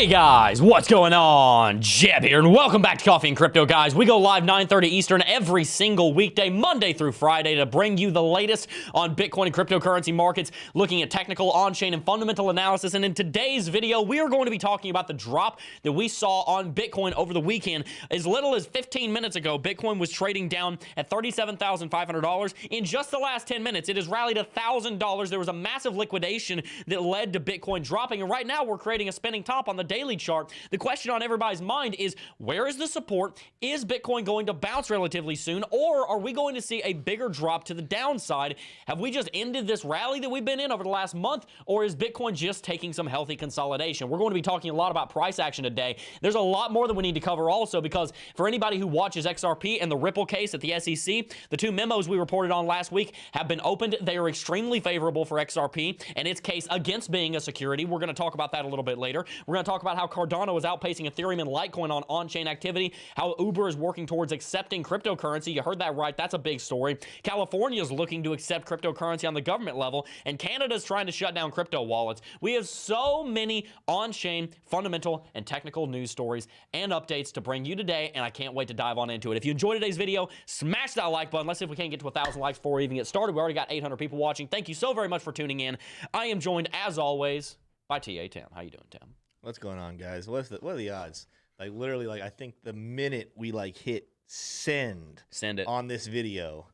Hey guys, what's going on? Jebb here, and welcome back to Coffee and Crypto, guys. We go live 9:30 Eastern every single weekday, Monday through Friday, to bring you the latest on Bitcoin and cryptocurrency markets, looking at technical, on-chain, and fundamental analysis. And in today's video, we are going to be talking about the drop that we saw on Bitcoin over the weekend. As little as 15 minutes ago, Bitcoin was trading down at $37,500. In just the last 10 minutes, it has rallied $1,000. There was a massive liquidation that led to Bitcoin dropping, and right now we're creating a spinning top on the daily chart. The question on everybody's mind is, where is the support? Is Bitcoin going to bounce relatively soon, or are we going to see a bigger drop to the downside? Have we just ended this rally that we've been in over the last month, or is Bitcoin just taking some healthy consolidation? We're going to be talking a lot about price action today. There's a lot more that we need to cover also, because for anybody who watches XRP and the Ripple case at the SEC, the two memos we reported on last week have been opened. They are extremely favorable for XRP and its case against being a security. We're going to talk about that a little bit later. We're going to talk about how Cardano is outpacing Ethereum and Litecoin on on-chain activity, how Uber is working towards accepting cryptocurrency. You heard that right. That's a big story. California is looking to accept cryptocurrency on the government level, and Canada is trying to shut down crypto wallets. We have so many on-chain, fundamental, and technical news stories and updates to bring you today, and I can't wait to dive on into it. If you enjoyed today's video, smash that like button. Let's see if we can't get to 1,000 likes before we even get started. We already got 800 people watching. Thank you so very much for tuning in. I am joined, as always, by TA Tim. How you doing, Tim? What's going on, guys? What are the odds? Like, literally, like, I think the minute we hit send it on this video,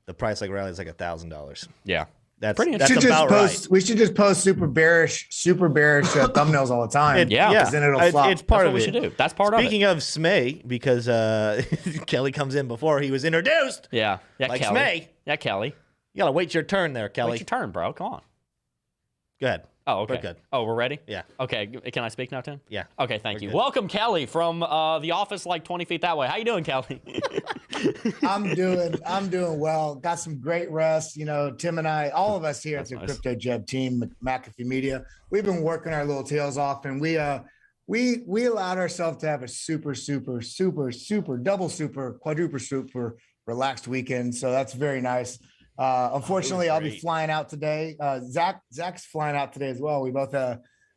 the price rallies like $1,000. Yeah, that's pretty that's interesting. about right. We should just post super bearish thumbnails all the time. Yeah, because then it'll flop. It's part of what it. we should do. That's part of it. Speaking of Smay, because Kelly comes in before he was introduced. Yeah, like Kelly. Smay. Yeah, Kelly. You gotta wait your turn there, Kelly. Wait your turn, bro. Come on. Go ahead. Oh, okay. We're good. Oh, we're ready? Yeah. Okay, can I speak now, Tim? Yeah. Okay, thank you. Good. Welcome, Kelly, from the office like 20 feet that way. How you doing, Kelly? I'm doing well. Got some great rest. You know, Tim and I, all of us here at the nice. CryptoJebb team, McAfee Media, we've been working our little tails off, and we allowed ourselves to have a super, double super, quadruple super relaxed weekend. So that's very nice. Unfortunately, I'll be flying out today. Zach's flying out today as well. We both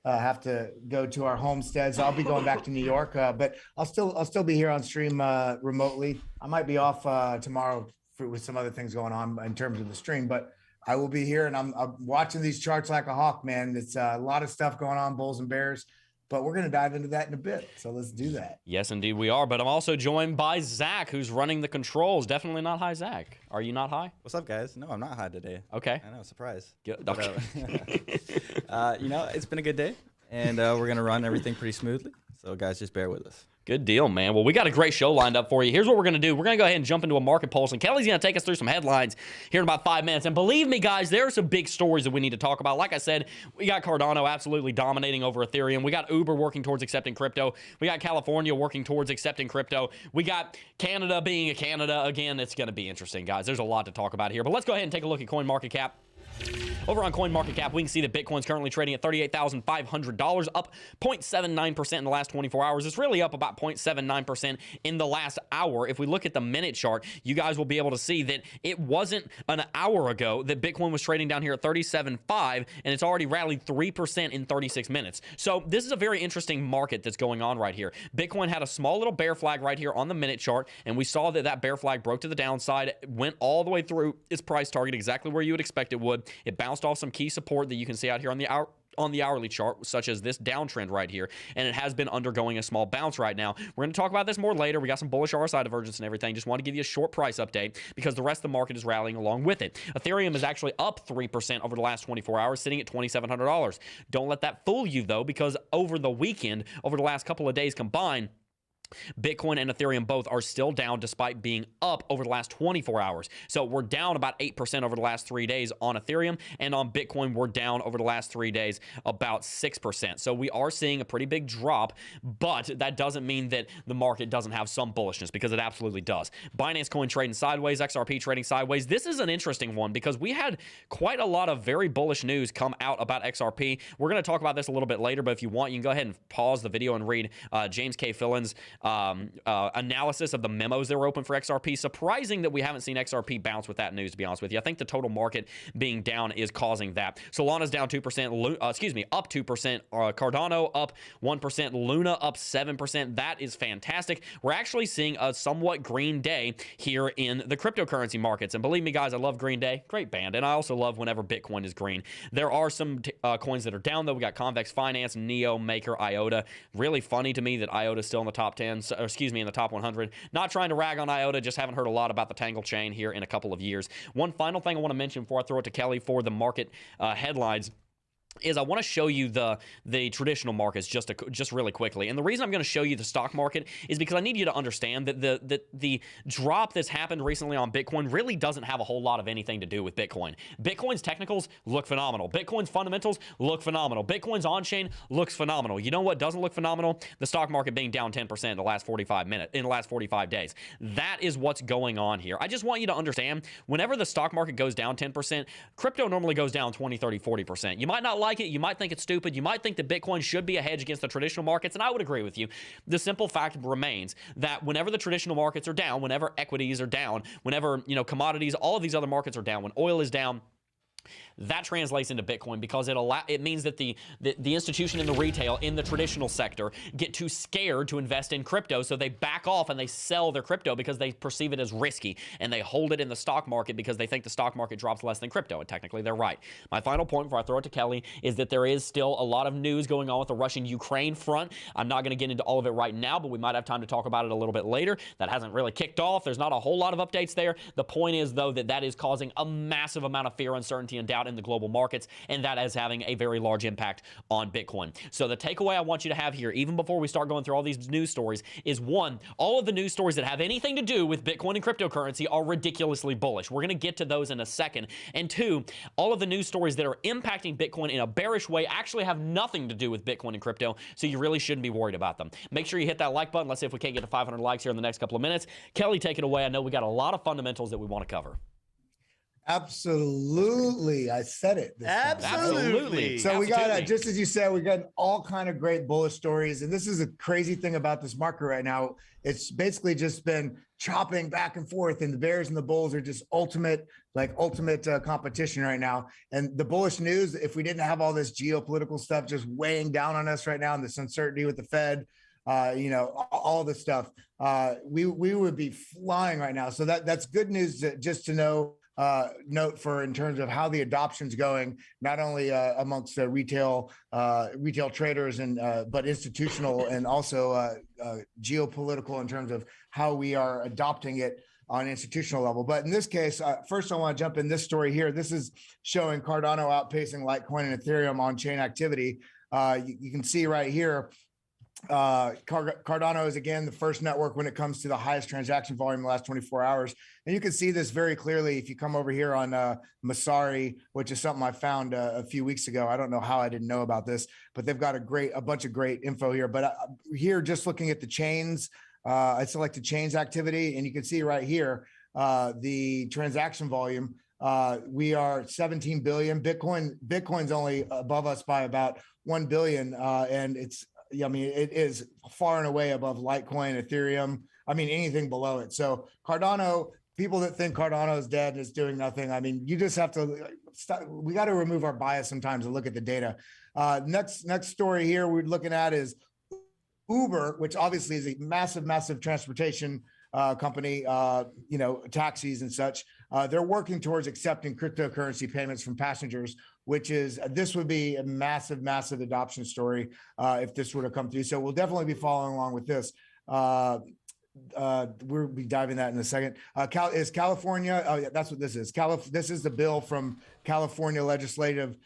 have to go to our homesteads. I'll be going back to New York, but I'll still be here on stream remotely. I might be off tomorrow with some other things going on in terms of the stream, but I will be here, and I'm watching these charts like a hawk, man. It's a lot of stuff going on, bulls and bears. But we're going to dive into that in a bit, so let's do that. Yes, indeed we are. But I'm also joined by Zach, who's running the controls. Definitely not high, Zach. Are you not high? What's up, guys? No, I'm not high today. Okay. I know, surprise. Good. But, you know, it's been a good day, and we're going to run everything pretty smoothly. So, guys, just bear with us. Good deal, man. Well, we got a great show lined up for you. Here's what we're going to do. We're going to go ahead and jump into a market pulse, and Kelly's going to take us through some headlines here in about 5 minutes. And believe me, guys, there are some big stories that we need to talk about. Like I said, we got Cardano absolutely dominating over Ethereum. We got Uber working towards accepting crypto. We got California working towards accepting crypto. We got Canada being a Canada. Again, it's going to be interesting, guys. There's a lot to talk about here. But let's go ahead and take a look at CoinMarketCap. Over on CoinMarketCap, we can see that Bitcoin's currently trading at $38,500, up 0.79% in the last 24 hours. It's really up about 0.79% in the last hour. If we look at the minute chart, you guys will be able to see that it wasn't an hour ago that Bitcoin was trading down here at 37.5, and it's already rallied 3% in 36 minutes. So this is a very interesting market that's going on right here. Bitcoin had a small little bear flag right here on the minute chart, and we saw that that bear flag broke to the downside, went all the way through its price target exactly where you would expect it would. It bounced off some key support that you can see out here on the hourly chart, such as this downtrend right here, and it has been undergoing a small bounce right now. We're going to talk about this more later. We got some bullish RSI divergence and everything. Just want to give you a short price update because the rest of the market is rallying along with it. Ethereum is actually up 3% over the last 24 hours, sitting at $2,700. Don't let that fool you, though, because over the weekend, over the last couple of days combined, Bitcoin and Ethereum both are still down despite being up over the last 24 hours. So we're down about 8% over the last 3 days on Ethereum, and on Bitcoin we're down over the last 3 days about 6%. So we are seeing a pretty big drop, but that doesn't mean that the market doesn't have some bullishness, because it absolutely does. Binance Coin trading sideways, XRP trading sideways. This is an interesting one because we had quite a lot of very bullish news come out about XRP. We're going to talk about this a little bit later, but if you want, you can go ahead and pause the video and read James K. Fillin's analysis of the memos that were open for XRP. Surprising that we haven't seen XRP bounce with that news, to be honest with you. I think the total market being down is causing that. Solana's down 2%, up 2%, Cardano up 1%, Luna up 7%. That is fantastic. We're actually seeing a somewhat green day here in the cryptocurrency markets. And believe me, guys, I love Green Day. Great band. And I also love whenever Bitcoin is green. There are some coins that are down, though. We got Convex Finance, Neo, Maker, IOTA. Really funny to me that IOTA is still in the top 10, or excuse me, in the top 100. Not trying to rag on IOTA, just haven't heard a lot about the Tangle chain here in a couple of years. One final thing I want to mention before I throw it to Kelly for the market headlines is I want to show you the traditional markets just really quickly. And the reason I'm going to show you the stock market is because I need you to understand that the drop that's happened recently on Bitcoin really doesn't have a whole lot of anything to do with Bitcoin. Bitcoin's technicals look phenomenal. Bitcoin's fundamentals look phenomenal. Bitcoin's on-chain looks phenomenal. You know what doesn't look phenomenal? The stock market being down 10% in the last 45 days. That is what's going on here. I just want you to understand, whenever the stock market goes down 10%, crypto normally goes down 20, 30, 40%. You might not like it. You might think it's stupid. You might think that Bitcoin should be a hedge against the traditional markets, and I would agree with you. The simple fact remains that whenever the traditional markets are down, whenever equities are down, whenever, commodities, all of these other markets are down, when oil is down, that translates into Bitcoin because it means that the institution in the retail, in the traditional sector, get too scared to invest in crypto, so they back off and they sell their crypto because they perceive it as risky, and they hold it in the stock market because they think the stock market drops less than crypto, and technically they're right. My final point before I throw it to Kelly is that there is still a lot of news going on with the Russian-Ukraine front. I'm not going to get into all of it right now, but we might have time to talk about it a little bit later. That hasn't really kicked off. There's not a whole lot of updates there. The point is, though, that is causing a massive amount of fear, uncertainty, and doubt in the global markets, and that is having a very large impact on Bitcoin. So the takeaway I want you to have here, even before we start going through all these news stories, is one, all of the news stories that have anything to do with Bitcoin and cryptocurrency are ridiculously bullish. We're going to get to those in a second. And two, all of the news stories that are impacting Bitcoin in a bearish way actually have nothing to do with Bitcoin and crypto, so you really shouldn't be worried about them. Make sure you hit that like button. Let's see if we can't get to 500 likes here in the next couple of minutes. Kelly, take it away. I know we got a lot of fundamentals that we want to cover. Absolutely. I said it. Absolutely. So we got, just as you said, we got all kind of great bullish stories. And this is a crazy thing about this market right now. It's basically just been chopping back and forth, and the bears and the bulls are just ultimate competition right now. And the bullish news, if we didn't have all this geopolitical stuff just weighing down on us right now, and this uncertainty with the Fed, all this stuff, we would be flying right now. So that's good news just to know. Note for in terms of how the adoption's going, not only amongst retail traders and but institutional, and also geopolitical in terms of how we are adopting it on an institutional level. But in this case, first I want to jump in this story here. This is showing Cardano outpacing Litecoin and Ethereum on-chain activity. You can see right here, Cardano is again the first network when it comes to the highest transaction volume in the last 24 hours. And you can see this very clearly if you come over here on Masari, which is something I found a few weeks ago. I don't know how I didn't know about this, but they've got a bunch of great info here. But here, just looking at the chains, I selected chains activity, and you can see right here the transaction volume. We are 17 billion. Bitcoin's only above us by about 1 billion, and it is far and away above Litecoin, Ethereum. Anything below it. So Cardano, people that think Cardano is dead and is doing nothing, you just have to we got to remove our bias sometimes and look at the data. Next story here we're looking at is Uber, which obviously is a massive transportation company, taxis and such. They're working towards accepting cryptocurrency payments from passengers, this would be a massive adoption story if this were to come through. So we'll definitely be following along with this. We'll be diving that in a second. Is California? Oh, yeah, that's what this is. This is the bill from California legislative.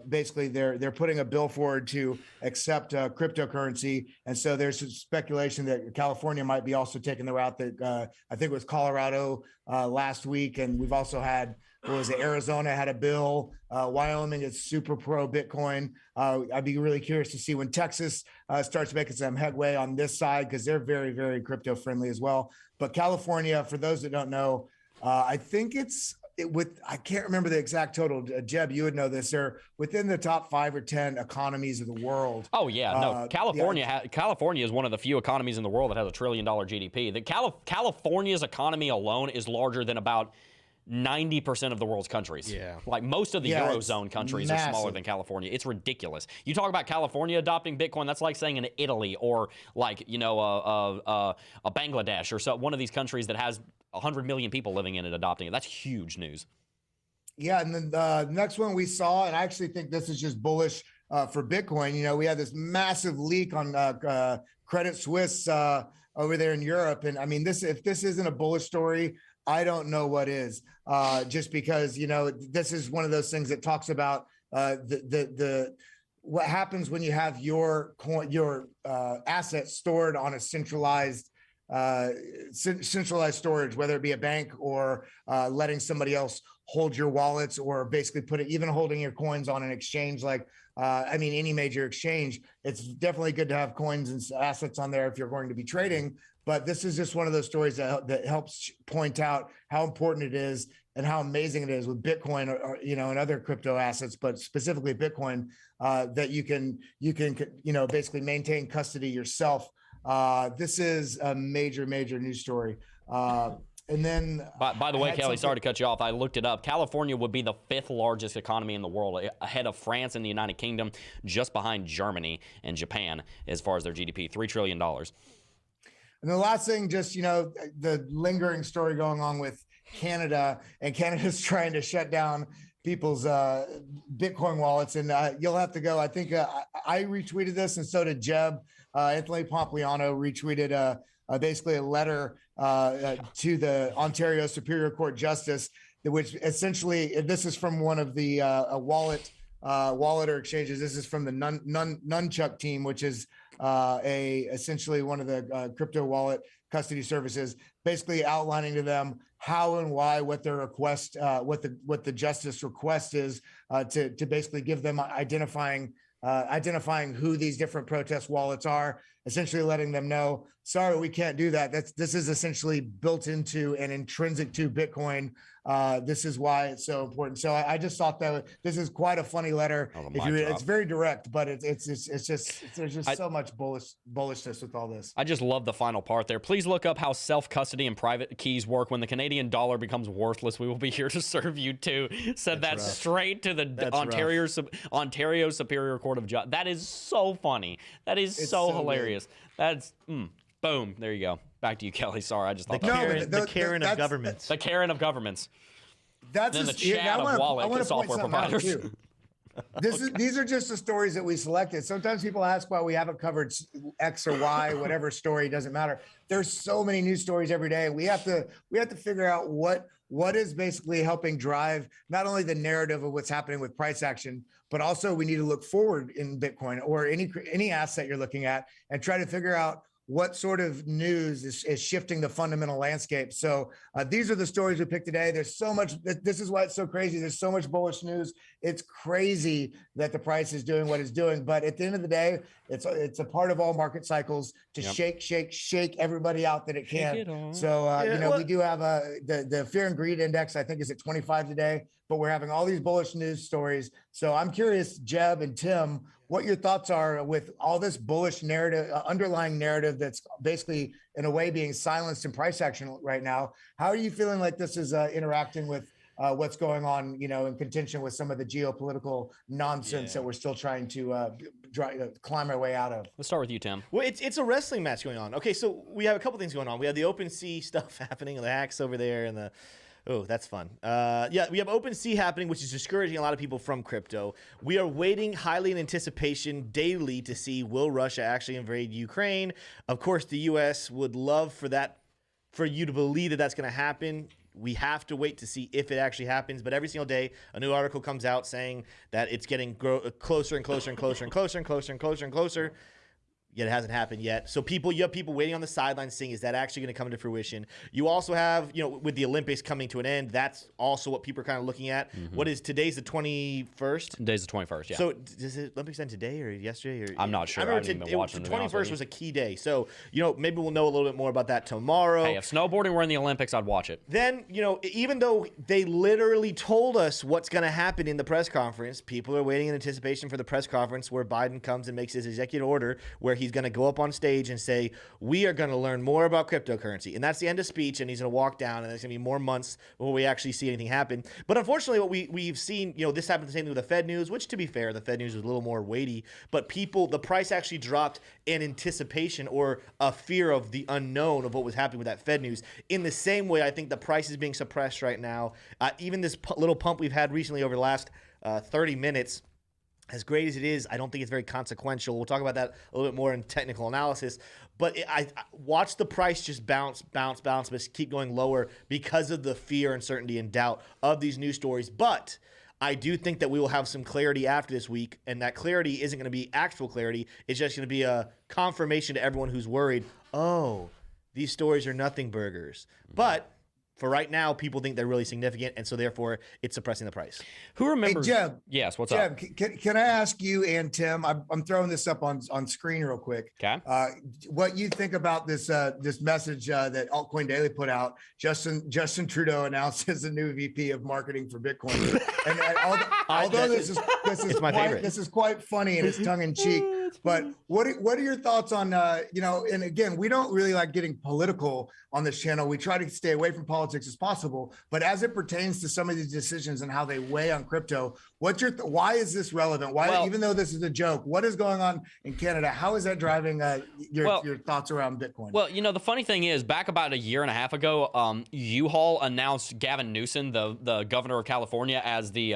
Basically, they're putting a bill forward to accept cryptocurrency, and so there's some speculation that California might be also taking the route that I think it was Colorado last week, and we've also had. Arizona had a bill. Wyoming is super pro Bitcoin. I'd be really curious to see when Texas starts making some headway on this side, because they're very, very crypto friendly as well. But California, for those that don't know, I think it's I can't remember the exact total. Jebb, you would know this. They're within the top 5 or 10 economies of the world. Oh yeah, no. California is one of the few economies in the world that has $1 trillion GDP. California's economy alone is larger than about 90% of the world's countries. Yeah. Like most of the Eurozone countries are smaller than California. It's ridiculous. You talk about California adopting Bitcoin, that's like saying in Italy or like, you know, a Bangladesh or so, one of these countries that has 100 million people living in it adopting it. That's huge news. Yeah, and then the next one we saw, and I actually think this is just bullish for Bitcoin. You know, we had this massive leak on Credit Suisse over there in Europe, and I mean, if this isn't a bullish story, I don't know what is. Just because, you know, this is one of those things that talks about what happens when you have your assets stored on a centralized storage, whether it be a bank or letting somebody else hold your wallets, or basically even holding your coins on an exchange like any major exchange. It's definitely good to have coins and assets on there if you're going to be trading. But this is just one of those stories that helps point out how important it is and how amazing it is with Bitcoin, or you know, and other crypto assets, but specifically Bitcoin, that you can basically maintain custody yourself. This is a major news story. And then, by the way, Kelly, sorry to cut you off. I looked it up. California would be the 5th largest economy in the world, ahead of France and the United Kingdom, just behind Germany and Japan as far as their GDP, $3 trillion. And the last thing, just, you know, the lingering story going on with Canada, and Canada's trying to shut down people's Bitcoin wallets. And you'll have to go. I think I retweeted this, and so did Jebb. Anthony Pompliano retweeted basically a letter to the Ontario Superior Court Justice, which essentially, this is from one of the wallet or exchanges. This is from the Nunchuck team, which is essentially one of the crypto wallet custody services, basically outlining to them how and why, what their request, what the justice request is, to basically give them identifying who these different protest wallets are, essentially letting them know, sorry, we can't do that. This is essentially built into and intrinsic to Bitcoin. This is why it's so important. So I just thought that this is quite a funny letter. It's very direct, but there's just so much bullishness with all this. I just love the final part there. Please look up how self-custody and private keys work. When the Canadian dollar becomes worthless, we will be here to serve you too. Said that straight to the Ontario Superior Court of Justice. That is so funny. That is so hilarious. Good. That's boom. There you go. Back to you, Kelly. Sorry, I just thought the Karen of governments. The Karen of governments. That's then the Chad of wallet software providers. These are just the stories that we selected. Sometimes people ask why we haven't covered X or Y, whatever story, doesn't matter. There's so many news stories every day. We have to figure out what is basically helping drive not only the narrative of what's happening with price action, but also we need to look forward in Bitcoin or any asset you're looking at, and try to figure out what sort of news is shifting the fundamental landscape. So these are the stories we picked today. There's so much. This is why it's so crazy. There's so much bullish news. It's crazy that the price is doing what it's doing. But at the end of the day, it's a part of all market cycles to shake everybody out that it can. So we do have the fear and greed index, I think, is at 25 today. But we're having all these bullish news stories. So I'm curious, Jebb and Tim, what your thoughts are with all this bullish narrative, underlying narrative that's basically in a way being silenced in price action right now. How are you feeling like this is interacting with what's going on, in contention with some of the geopolitical nonsense that we're still trying to climb our way out of? Let's start with you, Tim. Well, it's a wrestling match going on. Okay, so we have a couple things going on. We have the OpenSea stuff happening, the hacks over there, and the... Oh, that's fun. We have OpenSea happening, which is discouraging a lot of people from crypto. We are waiting highly in anticipation daily to see, will Russia actually invade Ukraine? Of course, the U.S. would love for you to believe that that's going to happen. We have to wait to see if it actually happens. But every single day, a new article comes out saying that it's getting closer and closer and closer and closer and closer and closer and closer. yet it hasn't happened yet. So you have people waiting on the sidelines saying, is that actually going to come into fruition? You also have, with the Olympics coming to an end, that's also what people are kind of looking at. What is today's the 21st? Today's the 21st, yeah. So does the Olympics end today or yesterday? Or I'm not sure. I haven't even been watching the them, to be honest 21st with was a key day. So, maybe we'll know a little bit more about that tomorrow. Hey, if snowboarding were in the Olympics, I'd watch it. Then, even though they literally told us what's going to happen in the press conference, people are waiting in anticipation for the press conference where Biden comes and makes his executive order where he's going to go up on stage and say, we are going to learn more about cryptocurrency. And that's the end of speech, and he's going to walk down, and there's going to be more months before we actually see anything happen. But unfortunately, what we've seen, this happened the same thing with the Fed news, which, to be fair, the Fed news was a little more weighty, but the price actually dropped in anticipation or a fear of the unknown of what was happening with that Fed news. In the same way, I think the price is being suppressed right now. Even this little pump we've had recently over the last 30 minutes, as great as it is, I don't think it's very consequential. We'll talk about that a little bit more in technical analysis. But I watch the price just bounce, but keep going lower because of the fear, uncertainty, and doubt of these news stories. But I do think that we will have some clarity after this week, and that clarity isn't going to be actual clarity. It's just going to be a confirmation to everyone who's worried, oh, these stories are nothing burgers. But for right now, people think they're really significant, and so therefore it's suppressing the price. Who remembers? Hey, Jebb. Yes, what's Jebb, up? can I ask you and Tim? I'm throwing this up on screen real quick. Okay. What you think about this message that Altcoin Daily put out? Justin Trudeau announced as a new VP of marketing for Bitcoin. And although this is quite funny and it's tongue in cheek, but what are your thoughts on and again, we don't really like getting political on this channel. We try to stay away from politics as possible, but as it pertains to some of these decisions and how they weigh on crypto, why is this relevant? Even though this is a joke, what is going on in Canada? How is that driving your thoughts around Bitcoin? Well, the funny thing is, back about a year and a half ago, U-Haul announced Gavin Newsom, the governor of California, as the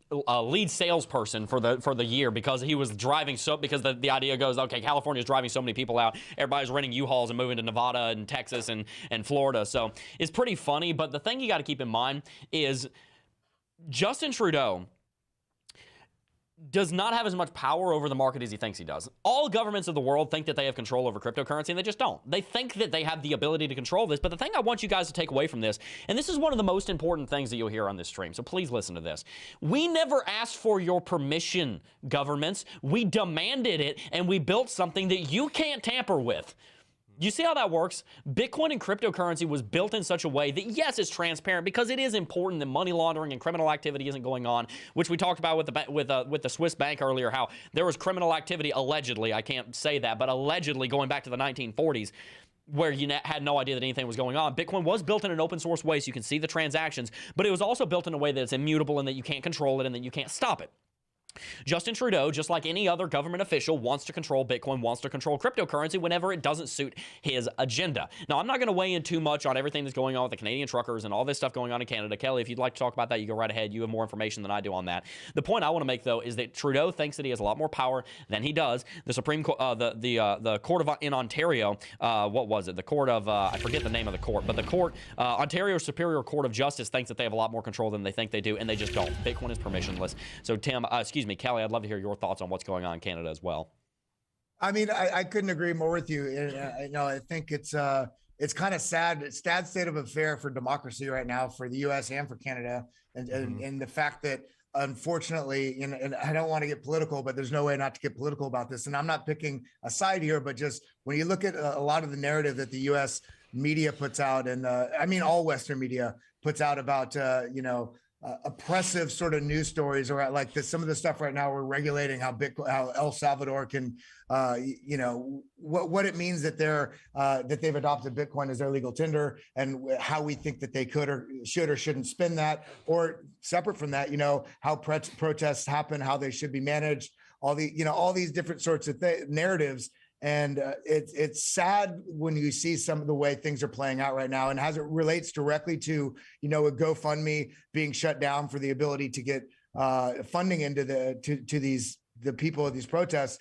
lead salesperson for the year because he was driving because the idea goes, okay, California's driving so many people out, everybody's renting U-Hauls and moving to Nevada and Texas and Florida. So it's pretty funny, but the thing you got to keep in mind is Justin Trudeau does not have as much power over the market as he thinks he does. All governments of the world think that they have control over cryptocurrency, and they just don't. They think that they have the ability to control this, but the thing I want you guys to take away from this, and this is one of the most important things that you'll hear on this stream, so please listen to this. We never asked for your permission, governments. We demanded it, and we built something that you can't tamper with. You see how that works? Bitcoin and cryptocurrency was built in such a way that, yes, it's transparent because it is important that money laundering and criminal activity isn't going on, which we talked about with the Swiss bank earlier, how there was criminal activity allegedly, I can't say that, but allegedly going back to the 1940s, where you had no idea that anything was going on. Bitcoin was built in an open source way so you can see the transactions, but it was also built in a way that it's immutable and that you can't control it and that you can't stop it. Justin Trudeau, just like any other government official, wants to control Bitcoin, wants to control cryptocurrency whenever it doesn't suit his agenda. Now, I'm not going to weigh in too much on everything that's going on with the Canadian truckers and all this stuff going on in Canada. Kelly, if you'd like to talk about that, you go right ahead. You have more information than I do on that. The point I want to make, though, is that Trudeau thinks that he has a lot more power than he does. The Supreme Court, the court in Ontario, what was it? The court of, I forget the name of the court, but the court, Ontario Superior Court of Justice thinks that they have a lot more control than they think they do, and they just don't. Bitcoin is permissionless. So, Kelly, I'd love to hear your thoughts on what's going on in Canada as well. I mean, I couldn't agree more with you. I think it's kind of sad. It's sad state of affair for democracy right now for the U.S. and for Canada, and the fact that unfortunately, and I don't want to get political, but there's no way not to get political about this. And I'm not picking a side here, but just when you look at a lot of the narrative that the U.S. media puts out, and I mean all Western media puts out about oppressive sort of news stories, or like some of the stuff right now we're regulating how El Salvador can what it means that they've adopted Bitcoin as their legal tender, and how we think that they could or should or shouldn't spend that, or separate from that, how protests happen, how they should be managed, all these different sorts of narratives. And it's sad when you see some of the way things are playing out right now, and as it relates directly to, a GoFundMe being shut down for the ability to get funding into the people of these protests.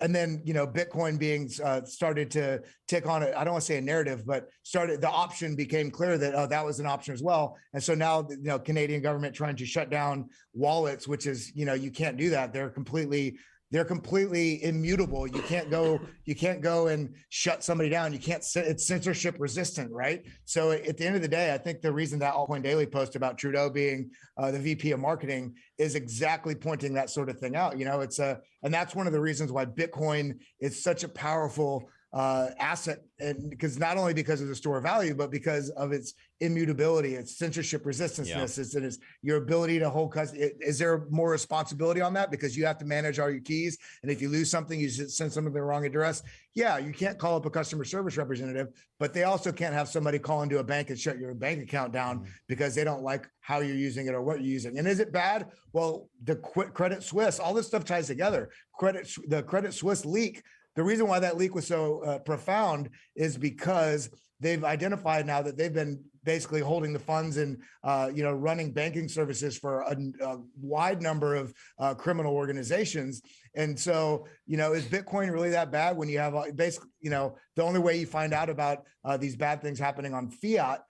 and then, Bitcoin being started to tick on it. I don't want to say a narrative, but the option became clear that, that was an option as well. And so now, Canadian government trying to shut down wallets, which is, you can't do that. They're completely immutable. You can't go and shut somebody down. You can't, it's censorship resistant, right? So at the end of the day, I think the reason that Altcoin Daily post about Trudeau being the VP of marketing is exactly pointing that sort of thing out. And that's one of the reasons why Bitcoin is such a powerful asset, and because not only because of the store value, but because of its immutability, its censorship resistance, it's your ability to hold custody. Is there more responsibility on that because you have to manage all your keys, and if you lose something, you send someone to the wrong address? Yeah, you can't call up a customer service representative, but they also can't have somebody call into a bank and shut your bank account down because they don't like how you're using it or what you're using. And is it bad? Well, the Credit Suisse, all this stuff ties together. The Credit Suisse leak. The reason why that leak was so profound is because they've identified now that they've been basically holding the funds and running banking services for a wide number of criminal organizations. And so, is Bitcoin really that bad when you have basically, the only way you find out about these bad things happening on fiat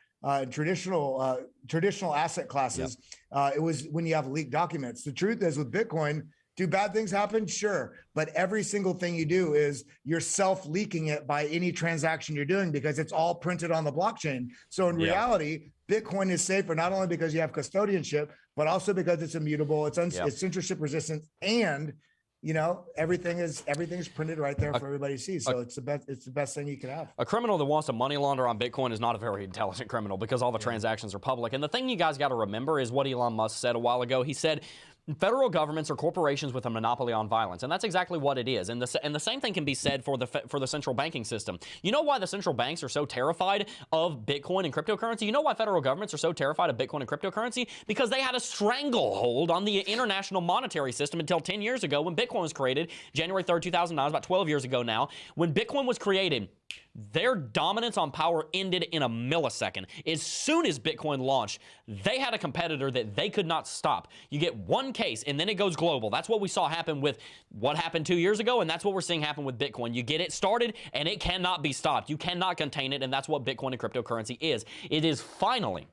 traditional asset classes, it was when you have leaked documents. The truth is with Bitcoin, do bad things happen? Sure. But every single thing you do is you're self-leaking it by any transaction you're doing because it's all printed on the blockchain. So in reality, Bitcoin is safer, not only because you have custodianship, but also because it's immutable, it's censorship resistant, and everything is printed right there for everybody to see. So it's the best thing you can have. A criminal that wants to money launder on Bitcoin is not a very intelligent criminal because all the transactions are public. And the thing you guys got to remember is what Elon Musk said a while ago. He said, federal governments are corporations with a monopoly on violence, and that's exactly what it is. And the same thing can be said for the central banking system. You know why the central banks are so terrified of Bitcoin and cryptocurrency? You know why federal governments are so terrified of Bitcoin and cryptocurrency? Because they had a stranglehold on the international monetary system until 10 years ago when Bitcoin was created, January 3rd, 2009, about 12 years ago now. When Bitcoin was created, their dominance on power ended in a millisecond. As soon as Bitcoin launched, they had a competitor that they could not stop. You get one case, and then it goes global. That's what we saw happen with what happened 2 years ago, and that's what we're seeing happen with Bitcoin. You get it started, and it cannot be stopped. You cannot contain it, and that's what Bitcoin and cryptocurrency is. It is finally,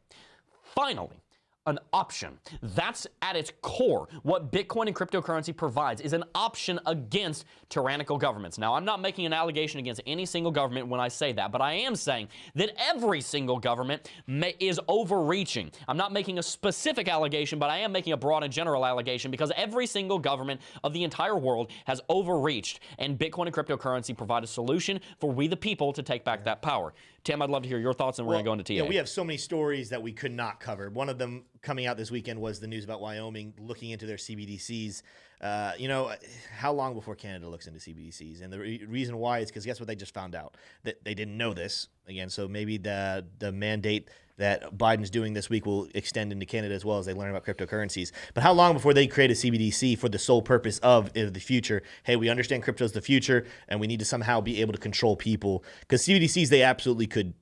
an option. That's at its core. What Bitcoin and cryptocurrency provides is an option against tyrannical governments. Now, I'm not making an allegation against any single government when I say that, but I am saying that every single government is overreaching. I'm not making a specific allegation, but I am making a broad and general allegation because every single government of the entire world has overreached, and Bitcoin and cryptocurrency provide a solution for we the people to take back that power. Tim, I'd love to hear your thoughts, and we're going to go into TA. Yeah, we have so many stories that we could not cover. One of them coming out this weekend was the news about Wyoming looking into their CBDCs. How long before Canada looks into CBDCs? And the reason why is because guess what they just found out? That they didn't know this. Again, so maybe the mandate that Biden's doing this week will extend into Canada as well as they learn about cryptocurrencies. But how long before they create a CBDC for the sole purpose of the future? Hey, we understand crypto is the future, and we need to somehow be able to control people. Because CBDCs, they absolutely could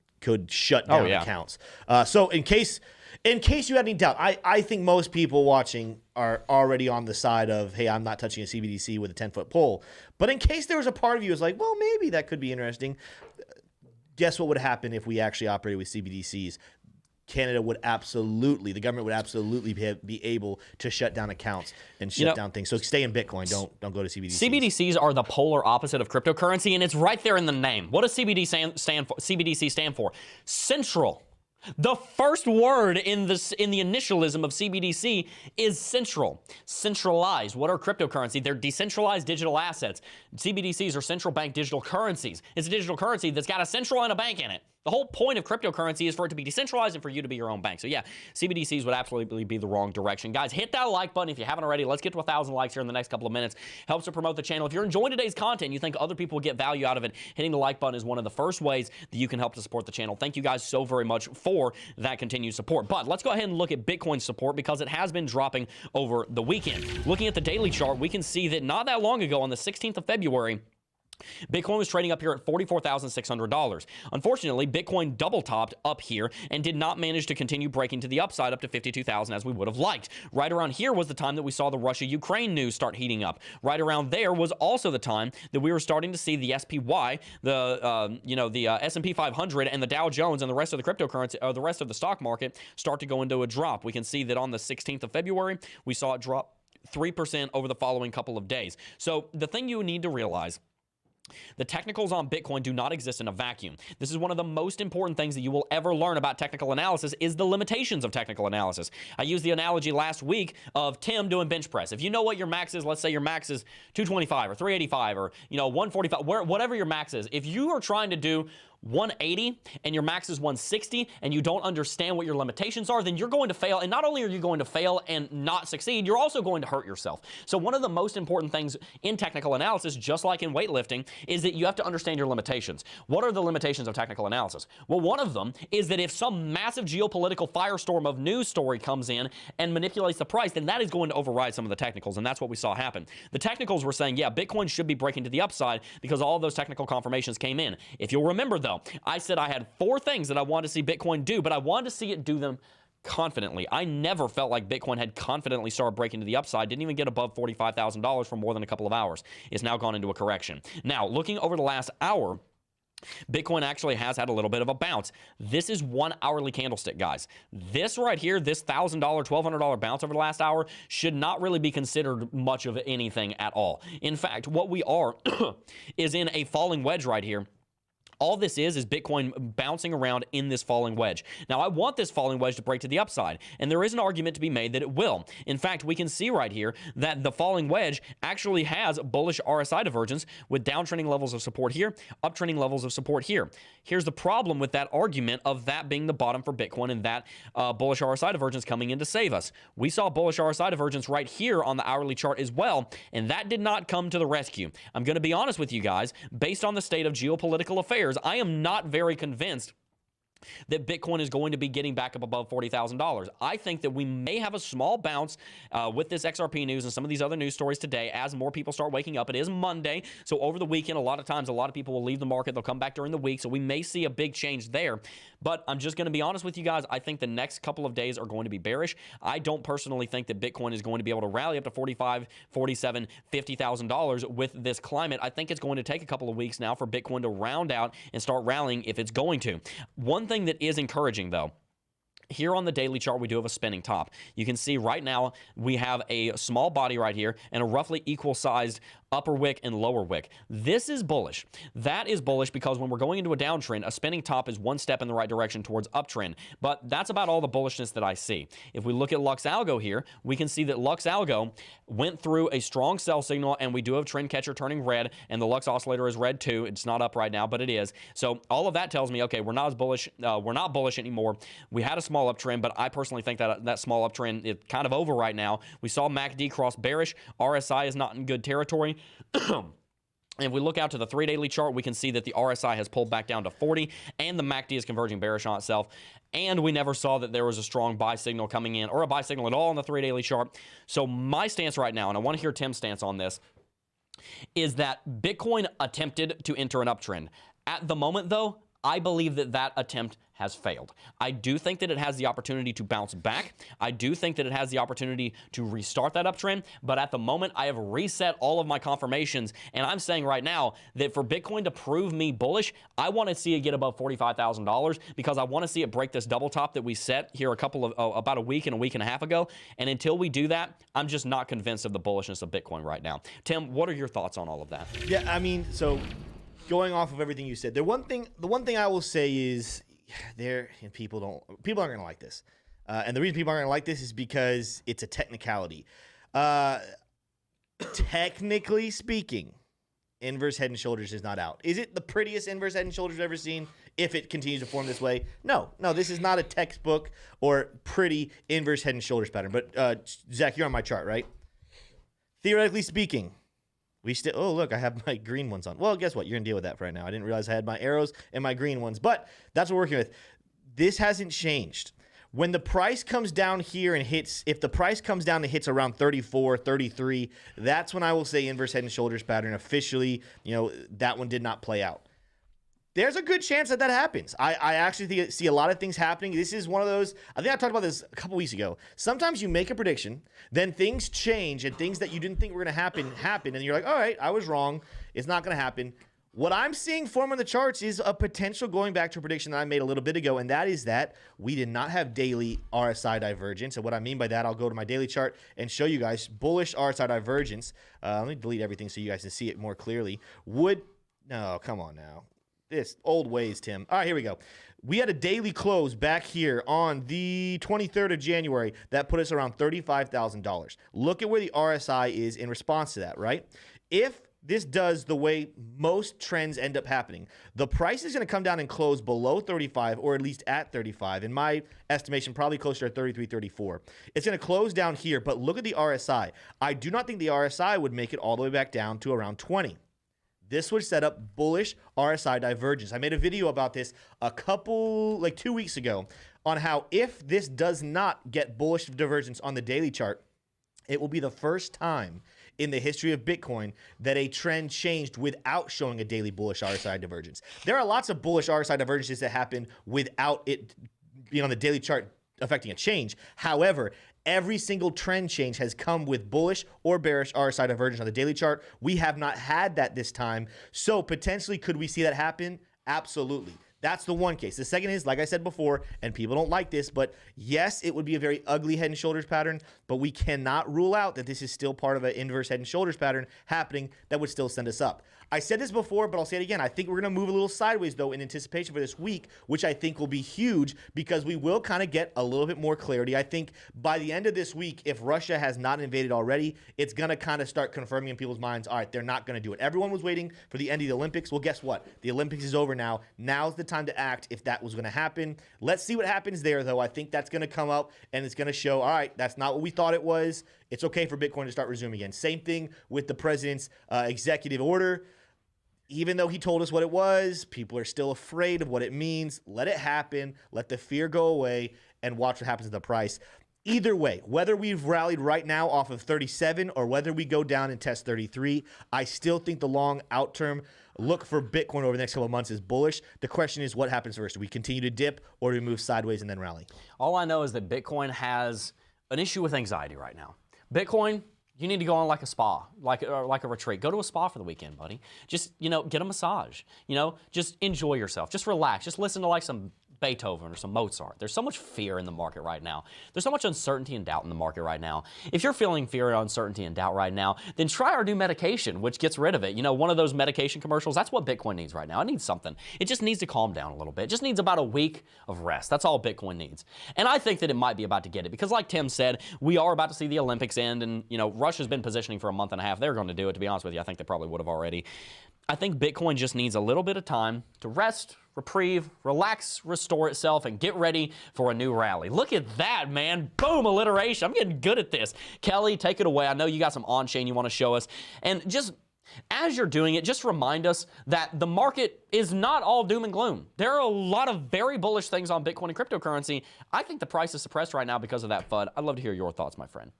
shut down accounts. So in case you had any doubt, I think most people watching are already on the side of, hey, I'm not touching a CBDC with a 10-foot pole. But in case there was a part of you who was like, well, maybe that could be interesting, guess what would happen if we actually operated with CBDCs? The government would absolutely be able to shut down accounts and shut down things. So stay in Bitcoin. Don't go to CBDCs. CBDCs are the polar opposite of cryptocurrency, and it's right there in the name. What does CBDC stand for? Central. The first word in the initialism of CBDC is central, centralized. What are cryptocurrency? They're decentralized digital assets. CBDCs are central bank digital currencies. It's a digital currency that's got a central and a bank in it. The whole point of cryptocurrency is for it to be decentralized and for you to be your own bank. So yeah, CBDCs would absolutely be the wrong direction. Guys, hit that like button if you haven't already. Let's get to 1,000 likes here in the next couple of minutes. Helps to promote the channel. If you're enjoying today's content, you think other people will get value out of it, hitting the like button is one of the first ways that you can help to support the channel. Thank you guys so very much for that continued support. But let's go ahead and look at Bitcoin support because it has been dropping over the weekend. Looking at the daily chart, we can see that not that long ago on the 16th of February, Bitcoin was trading up here at $44,600. Unfortunately, Bitcoin double topped up here and did not manage to continue breaking to the upside up to 52,000 as we would have liked. Right around here was the time that we saw the Russia-Ukraine news start heating up. Right around there was also the time that we were starting to see the SPY, the S&P 500 and the Dow Jones and the rest of the cryptocurrency, or the rest of the stock market start to go into a drop. We can see that on the 16th of February, we saw it drop 3% over the following couple of days. So the thing you need to realize, the technicals on Bitcoin do not exist in a vacuum. This is one of the most important things that you will ever learn about technical analysis is the limitations of technical analysis. I used the analogy last week of Tim doing bench press. If you know what your max is, let's say your max is 225 or 385 or 145, whatever your max is. If you are trying to do 180 and your max is 160 and you don't understand what your limitations are, then you're going to fail. And not only are you going to fail and not succeed, you're also going to hurt yourself. So one of the most important things in technical analysis, just like in weightlifting, is that you have to understand your limitations. What are the limitations of technical analysis? Well, one of them is that if some massive geopolitical firestorm of news story comes in and manipulates the price, then that is going to override some of the technicals, and that's what we saw happen. The technicals were saying, yeah, Bitcoin should be breaking to the upside because all of those technical confirmations came in. If you'll remember, though, I said I had 4 things that I wanted to see Bitcoin do, but I wanted to see it do them confidently. I never felt like Bitcoin had confidently started breaking to the upside, didn't even get above $45,000 for more than a couple of hours. It's now gone into a correction. Now, looking over the last hour, Bitcoin actually has had a little bit of a bounce. This is 1 hourly candlestick, guys. This right here, this $1,000, $1,200 bounce over the last hour should not really be considered much of anything at all. In fact, what we are is in a falling wedge right here. All this is Bitcoin bouncing around in this falling wedge. Now, I want this falling wedge to break to the upside, and there is an argument to be made that it will. In fact, we can see right here that the falling wedge actually has bullish RSI divergence with downtrending levels of support here, uptrending levels of support here. Here's the problem with that argument of that being the bottom for Bitcoin and that bullish RSI divergence coming in to save us. We saw bullish RSI divergence right here on the hourly chart as well, and that did not come to the rescue. I'm going to be honest with you guys, based on the state of geopolitical affairs, I am not very convinced that Bitcoin is going to be getting back up above $40,000. I think that we may have a small bounce with this XRP news and some of these other news stories today as more people start waking up. It is Monday, so over the weekend, a lot of times, a lot of people will leave the market. They'll come back during the week, so we may see a big change there. But I'm just going to be honest with you guys. I think the next couple of days are going to be bearish. I don't personally think that Bitcoin is going to be able to rally up to $45,000, $47,000, $50,000 with this climate. I think it's going to take a couple of weeks now for Bitcoin to round out and start rallying if it's going to. One thing that is encouraging, though, here on the daily chart, we do have a spinning top. You can see right now we have a small body right here and a roughly equal-sized upper wick and lower wick. This is bullish. That is bullish because when we're going into a downtrend, a spinning top is one step in the right direction towards uptrend. But that's about all the bullishness that I see. If we look at Lux Algo here, we can see that Lux Algo went through a strong sell signal, and we do have trend catcher turning red, and the Lux oscillator is red too. It's not up right now, but it is. So all of that tells me, okay, we're not as bullish. We're not bullish anymore. We had a small uptrend, but I personally think that that small uptrend is kind of over right now. We saw MACD cross bearish. RSI is not in good territory. And if we look out to the 3 daily chart, we can see that the RSI has pulled back down to 40 and the MACD is converging bearish on itself. And we never saw that there was a strong buy signal coming in or a buy signal at all on the 3 daily chart. So my stance right now, and I want to hear Tim's stance on this, is that Bitcoin attempted to enter an uptrend. At the moment, though, I believe that that attempt has failed. I do think that it has the opportunity to bounce back. I do think that it has the opportunity to restart that uptrend, but at the moment, I have reset all of my confirmations, and I'm saying right now that for Bitcoin to prove me bullish, I want to see it get above $45,000 because I want to see it break this double top that we set here about a week and a half ago, and until we do that, I'm just not convinced of the bullishness of Bitcoin right now. Tim, what are your thoughts on all of that? Yeah, I mean, so going off of everything you said, the one thing I will say is people aren't going to like this. And the reason people aren't going to like this is because it's a technicality. Technically speaking, inverse head and shoulders is not out. Is it the prettiest inverse head and shoulders you've ever seen if it continues to form this way? No, this is not a textbook or pretty inverse head and shoulders pattern. But Zach, you're on my chart, right? Theoretically speaking, oh, look, I have my green ones on. Well, guess what? You're going to deal with that for right now. I didn't realize I had my arrows and my green ones, but that's what we're working with. This hasn't changed. When the price comes down here and hits, if the price comes down and hits around 34, 33, that's when I will say inverse head and shoulders pattern officially, that one did not play out. There's a good chance that happens. I actually see a lot of things happening. This is one of those, I think I talked about this a couple weeks ago. Sometimes you make a prediction, then things change and things that you didn't think were going to happen. And you're like, all right, I was wrong. It's not going to happen. What I'm seeing form on the charts is a potential going back to a prediction that I made a little bit ago, and that is that we did not have daily RSI divergence. And what I mean by that, I'll go to my daily chart and show you guys bullish RSI divergence. Let me delete everything so you guys can see it more clearly. No, come on now. This old ways, Tim. All right, here we go. We had a daily close back here on the 23rd of January that put us around $35,000. Look at where the RSI is in response to that, right? If this does the way most trends end up happening, the price is going to come down and close below 35, or at least at 35. In my estimation, probably closer to 33, 34. It's going to close down here, but look at the RSI. I do not think the RSI would make it all the way back down to around 20. This would set up bullish RSI divergence. I made a video about this like 2 weeks ago on how if this does not get bullish divergence on the daily chart, it will be the first time in the history of Bitcoin that a trend changed without showing a daily bullish RSI divergence. There are lots of bullish RSI divergences that happen without it being on the daily chart affecting a change. However, every single trend change has come with bullish or bearish RSI divergence on the daily chart. We have not had that this time. So potentially, could we see that happen? Absolutely. That's the one case. The second is, like I said before, and people don't like this, but yes, it would be a very ugly head and shoulders pattern, but we cannot rule out that this is still part of an inverse head and shoulders pattern happening that would still send us up. I said this before, but I'll say it again. I think we're going to move a little sideways, though, in anticipation for this week, which I think will be huge because we will kind of get a little bit more clarity. I think by the end of this week, if Russia has not invaded already, it's going to kind of start confirming in people's minds, all right, they're not going to do it. Everyone was waiting for the end of the Olympics. Well, guess what? The Olympics is over now. Now's the time to act if that was going to happen. Let's see what happens there, though. I think that's going to come up, and it's going to show, all right, that's not what we thought it was. It's okay for Bitcoin to start resuming again. Same thing with the president's executive order. Even though he told us what it was, people are still afraid of what it means. Let it happen. Let the fear go away and watch what happens to the price. Either way, whether we've rallied right now off of 37 or whether we go down and test 33, I still think the long out term look for Bitcoin over the next couple of months is bullish. The question is what happens first? Do we continue to dip or do we move sideways and then rally? All I know is that Bitcoin has an issue with anxiety right now. Bitcoin, you need to go on like a spa, like a retreat. Go to a spa for the weekend, buddy. Just, get a massage. Just enjoy yourself. Just relax. Just listen to like some Beethoven or some Mozart. There's so much fear in the market right now. There's so much uncertainty and doubt in the market right now. If you're feeling fear, uncertainty, and doubt right now, then try our new medication, which gets rid of it. One of those medication commercials, that's what Bitcoin needs right now. It needs something. It just needs to calm down a little bit. It just needs about a week of rest. That's all Bitcoin needs. And I think that it might be about to get it because like Tim said, we are about to see the Olympics end and, Russia's been positioning for a month and a half. They're going to do it, to be honest with you. I think they probably would have already. I think Bitcoin just needs a little bit of time to rest, reprieve, relax, restore itself, and get ready for a new rally. Look at that, man. Boom, alliteration. I'm getting good at this. Kelly, take it away. I know you got some on-chain you want to show us. And just as you're doing it, just remind us that the market is not all doom and gloom. There are a lot of very bullish things on Bitcoin and cryptocurrency. I think the price is suppressed right now because of that FUD. I'd love to hear your thoughts, my friend.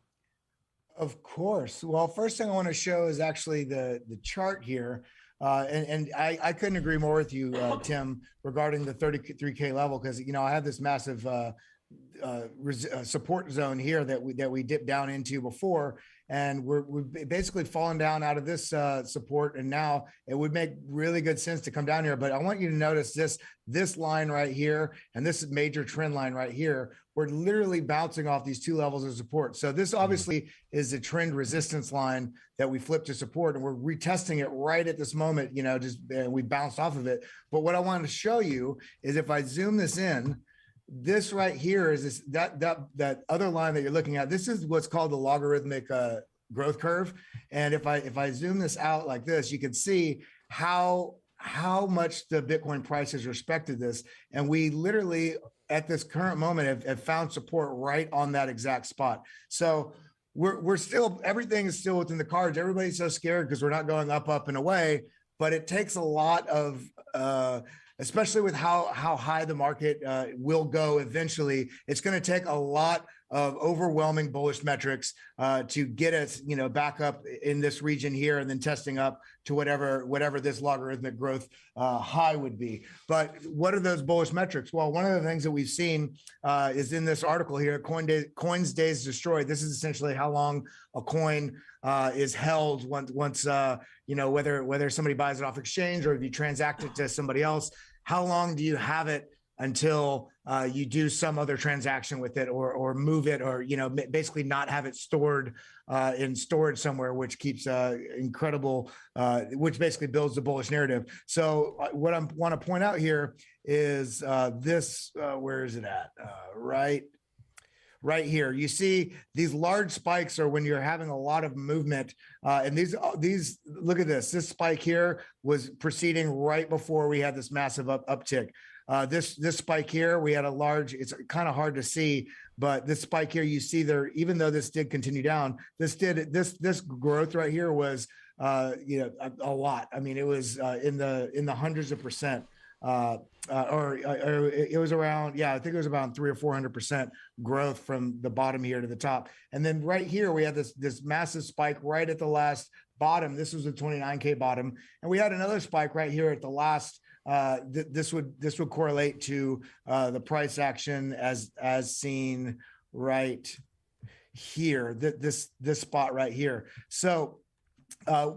Of course. Well, first thing I want to show is actually the chart here. And I couldn't agree more with you, Tim, regarding the 33K level, because, I have this massive support zone here that we dipped down into before, and we've basically fallen down out of this support, and now it would make really good sense to come down here. But I want you to notice this line right here, and this major trend line right here. We're literally bouncing off these two levels of support. So this obviously is a trend resistance line that we flipped to support, and we're retesting it right at this moment. We bounced off of it. But what I wanted to show you is if I zoom this in, this right here is that other line that you're looking at. This is what's called the logarithmic growth curve. And if I zoom this out like this, you can see how much the Bitcoin price has respected this. And we literally at this current moment have found support right on that exact spot. So we're still, everything is still within the cards. Everybody's so scared because we're not going up and away, but it takes a lot of especially with how high the market will go eventually. It's going to take a lot of overwhelming bullish metrics to get us, back up in this region here, and then testing up to whatever this logarithmic growth high would be. But what are those bullish metrics? Well, one of the things that we've seen is in this article here, coins days destroyed. This is essentially how long a coin is held once whether somebody buys it off exchange or if you transact it to somebody else. How long do you have it until you do some other transaction with it, or move it, or basically not have it stored in storage somewhere, which keeps incredible, which basically builds the bullish narrative. So what I want to point out here is this. Where is it at? Right here, you see these large spikes are when you're having a lot of movement, and these look at this. This spike here was proceeding right before we had this massive uptick. This spike here, we had a large. It's kind of hard to see, but this spike here, you see there. Even though this did continue down, this growth right here was a lot. I mean, it was in the hundreds of percent. Or it was around, I think it was about 300 or 400% growth from the bottom here to the top. And then right here, we had this massive spike right at the last bottom. This was the 29K bottom. And we had another spike right here at the last. This would correlate to the price action as seen right here, this spot right here. So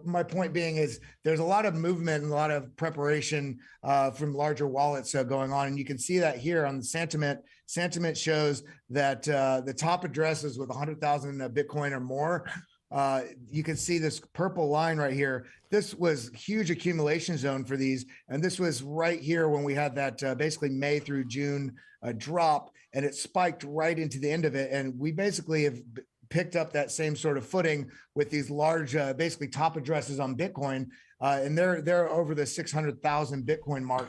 my point being is there's a lot of movement and a lot of preparation from larger wallets going on. And you can see that here on the sentiment. Sentiment shows that the top addresses with 100,000 Bitcoin or more, you can see this purple line right here. This was huge accumulation zone for these. And this was right here when we had that basically May through June drop, and it spiked right into the end of it. And we basically have picked up that same sort of footing with these large, basically top addresses on Bitcoin, and they're over the 600,000 Bitcoin mark,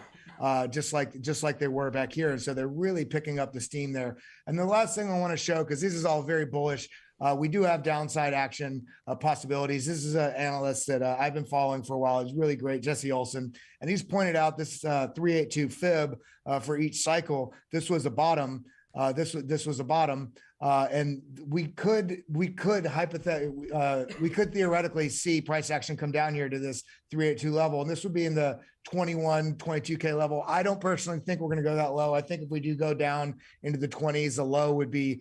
just like they were back here. And so they're really picking up the steam there. And the last thing I want to show, because this is all very bullish, we do have downside action possibilities. This is an analyst that I've been following for a while. He's really great, Jesse Olson, and he's pointed out this 382 fib for each cycle. This was a bottom. This was a bottom. And we could theoretically see price action come down here to this 382 level, and this would be in the 21, 22K level. I don't personally think we're going to go that low. I think if we do go down into the 20s, the low would be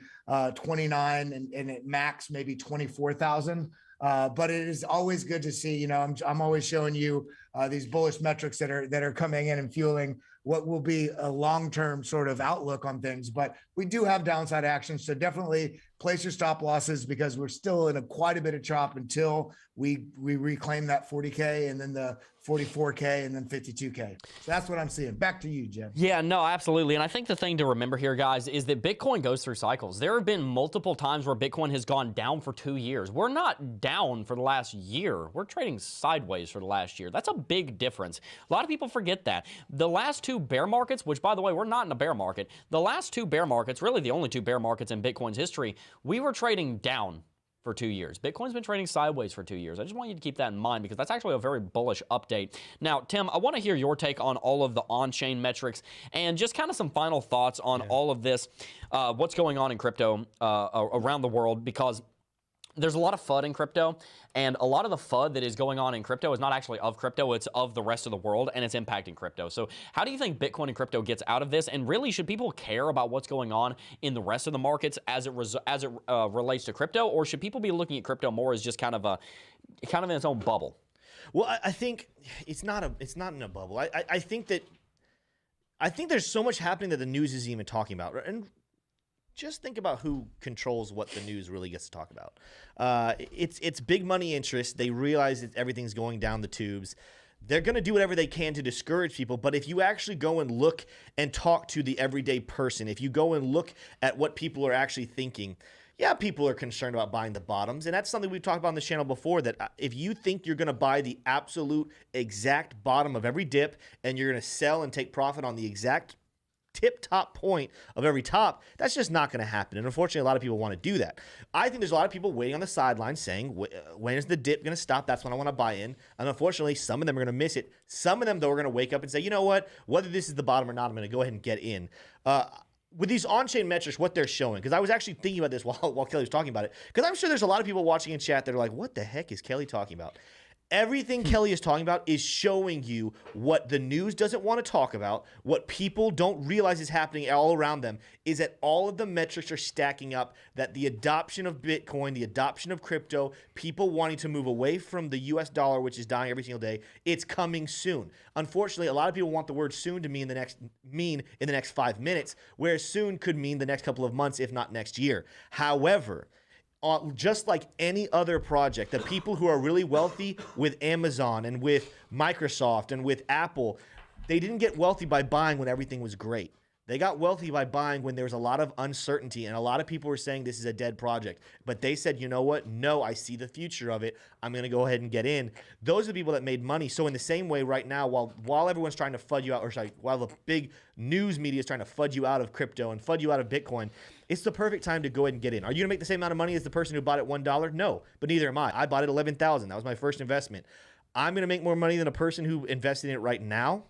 29, and at max maybe 24,000. But it is always good to see. I'm always showing you these bullish metrics that are coming in and fueling what will be a long-term sort of outlook on things. But we do have downside actions, so definitely place your stop losses, because we're still in quite a bit of chop until we reclaim that 40K, and then the 44K, and then 52K. So that's what I'm seeing. Back to you, Jebb. Yeah, no, absolutely. And I think the thing to remember here, guys, is that Bitcoin goes through cycles. There have been multiple times where Bitcoin has gone down for 2 years. We're not down for the last year. We're trading sideways for the last year. That's a big difference. A lot of people forget that. The last 2 bear markets, which, by the way, we're not in a bear market. The last 2 bear markets, really the only 2 bear markets in Bitcoin's history, we were trading down for 2 years. Bitcoin's been trading sideways for 2 years. I just want you to keep that in mind, because that's actually a very bullish update. Now, Tim, I want to hear your take on all of the on-chain metrics and just kind of some final thoughts on all of this, what's going on in crypto around the world, because there's a lot of FUD in crypto, and a lot of the FUD that is going on in crypto is not actually of crypto, it's of the rest of the world, and it's impacting crypto. So how do you think Bitcoin and crypto gets out of this? And really, should people care about what's going on in the rest of the markets as it relates to crypto, or should people be looking at crypto more as just kind of in its own bubble? Well, I think it's not in a bubble. I think there's so much happening that the news isn't even talking about. And just think about who controls what the news really gets to talk about. It's big money interest. They realize that everything's going down the tubes. They're going to do whatever they can to discourage people. But if you actually go and look and talk to the everyday person, if you go and look at what people are actually thinking, yeah, people are concerned about buying the bottoms. And that's something we've talked about on the channel before, that if you think you're going to buy the absolute exact bottom of every dip and you're going to sell and take profit on the exact tip-top point of every top, that's just not going to happen. And unfortunately, a lot of people want to do that. I think there's a lot of people waiting on the sidelines saying, when is the dip going to stop? That's when I want to buy in. And unfortunately, some of them are going to miss it. Some of them, though, are going to wake up and say, you know what? Whether this is the bottom or not, I'm going to go ahead and get in. With these on-chain metrics, what they're showing, because I was actually thinking about this while Kelly was talking about it, because I'm sure there's a lot of people watching in chat that are like, what the heck is Kelly talking about? Everything Kelly is talking about is showing you what the news doesn't want to talk about, what people don't realize is happening all around them, is that all of the metrics are stacking up, that the adoption of Bitcoin, the adoption of crypto, people wanting to move away from the US dollar, which is dying every single day, it's coming soon. Unfortunately, a lot of people want the word soon to mean in the next 5 minutes, whereas soon could mean the next couple of months, if not next year. However, just like any other project, the people who are really wealthy with Amazon and with Microsoft and with Apple, they didn't get wealthy by buying when everything was great. They got wealthy by buying when there was a lot of uncertainty, and a lot of people were saying this is a dead project. But they said, you know what? No, I see the future of it. I'm going to go ahead and get in. Those are the people that made money. So in the same way right now, while everyone's trying to FUD you out, while the big news media is trying to FUD you out of crypto and FUD you out of Bitcoin, it's the perfect time to go ahead and get in. Are you going to make the same amount of money as the person who bought it $1? No, but neither am I. I bought it $11,000. That was my first investment. I'm going to make more money than a person who invested in it right now.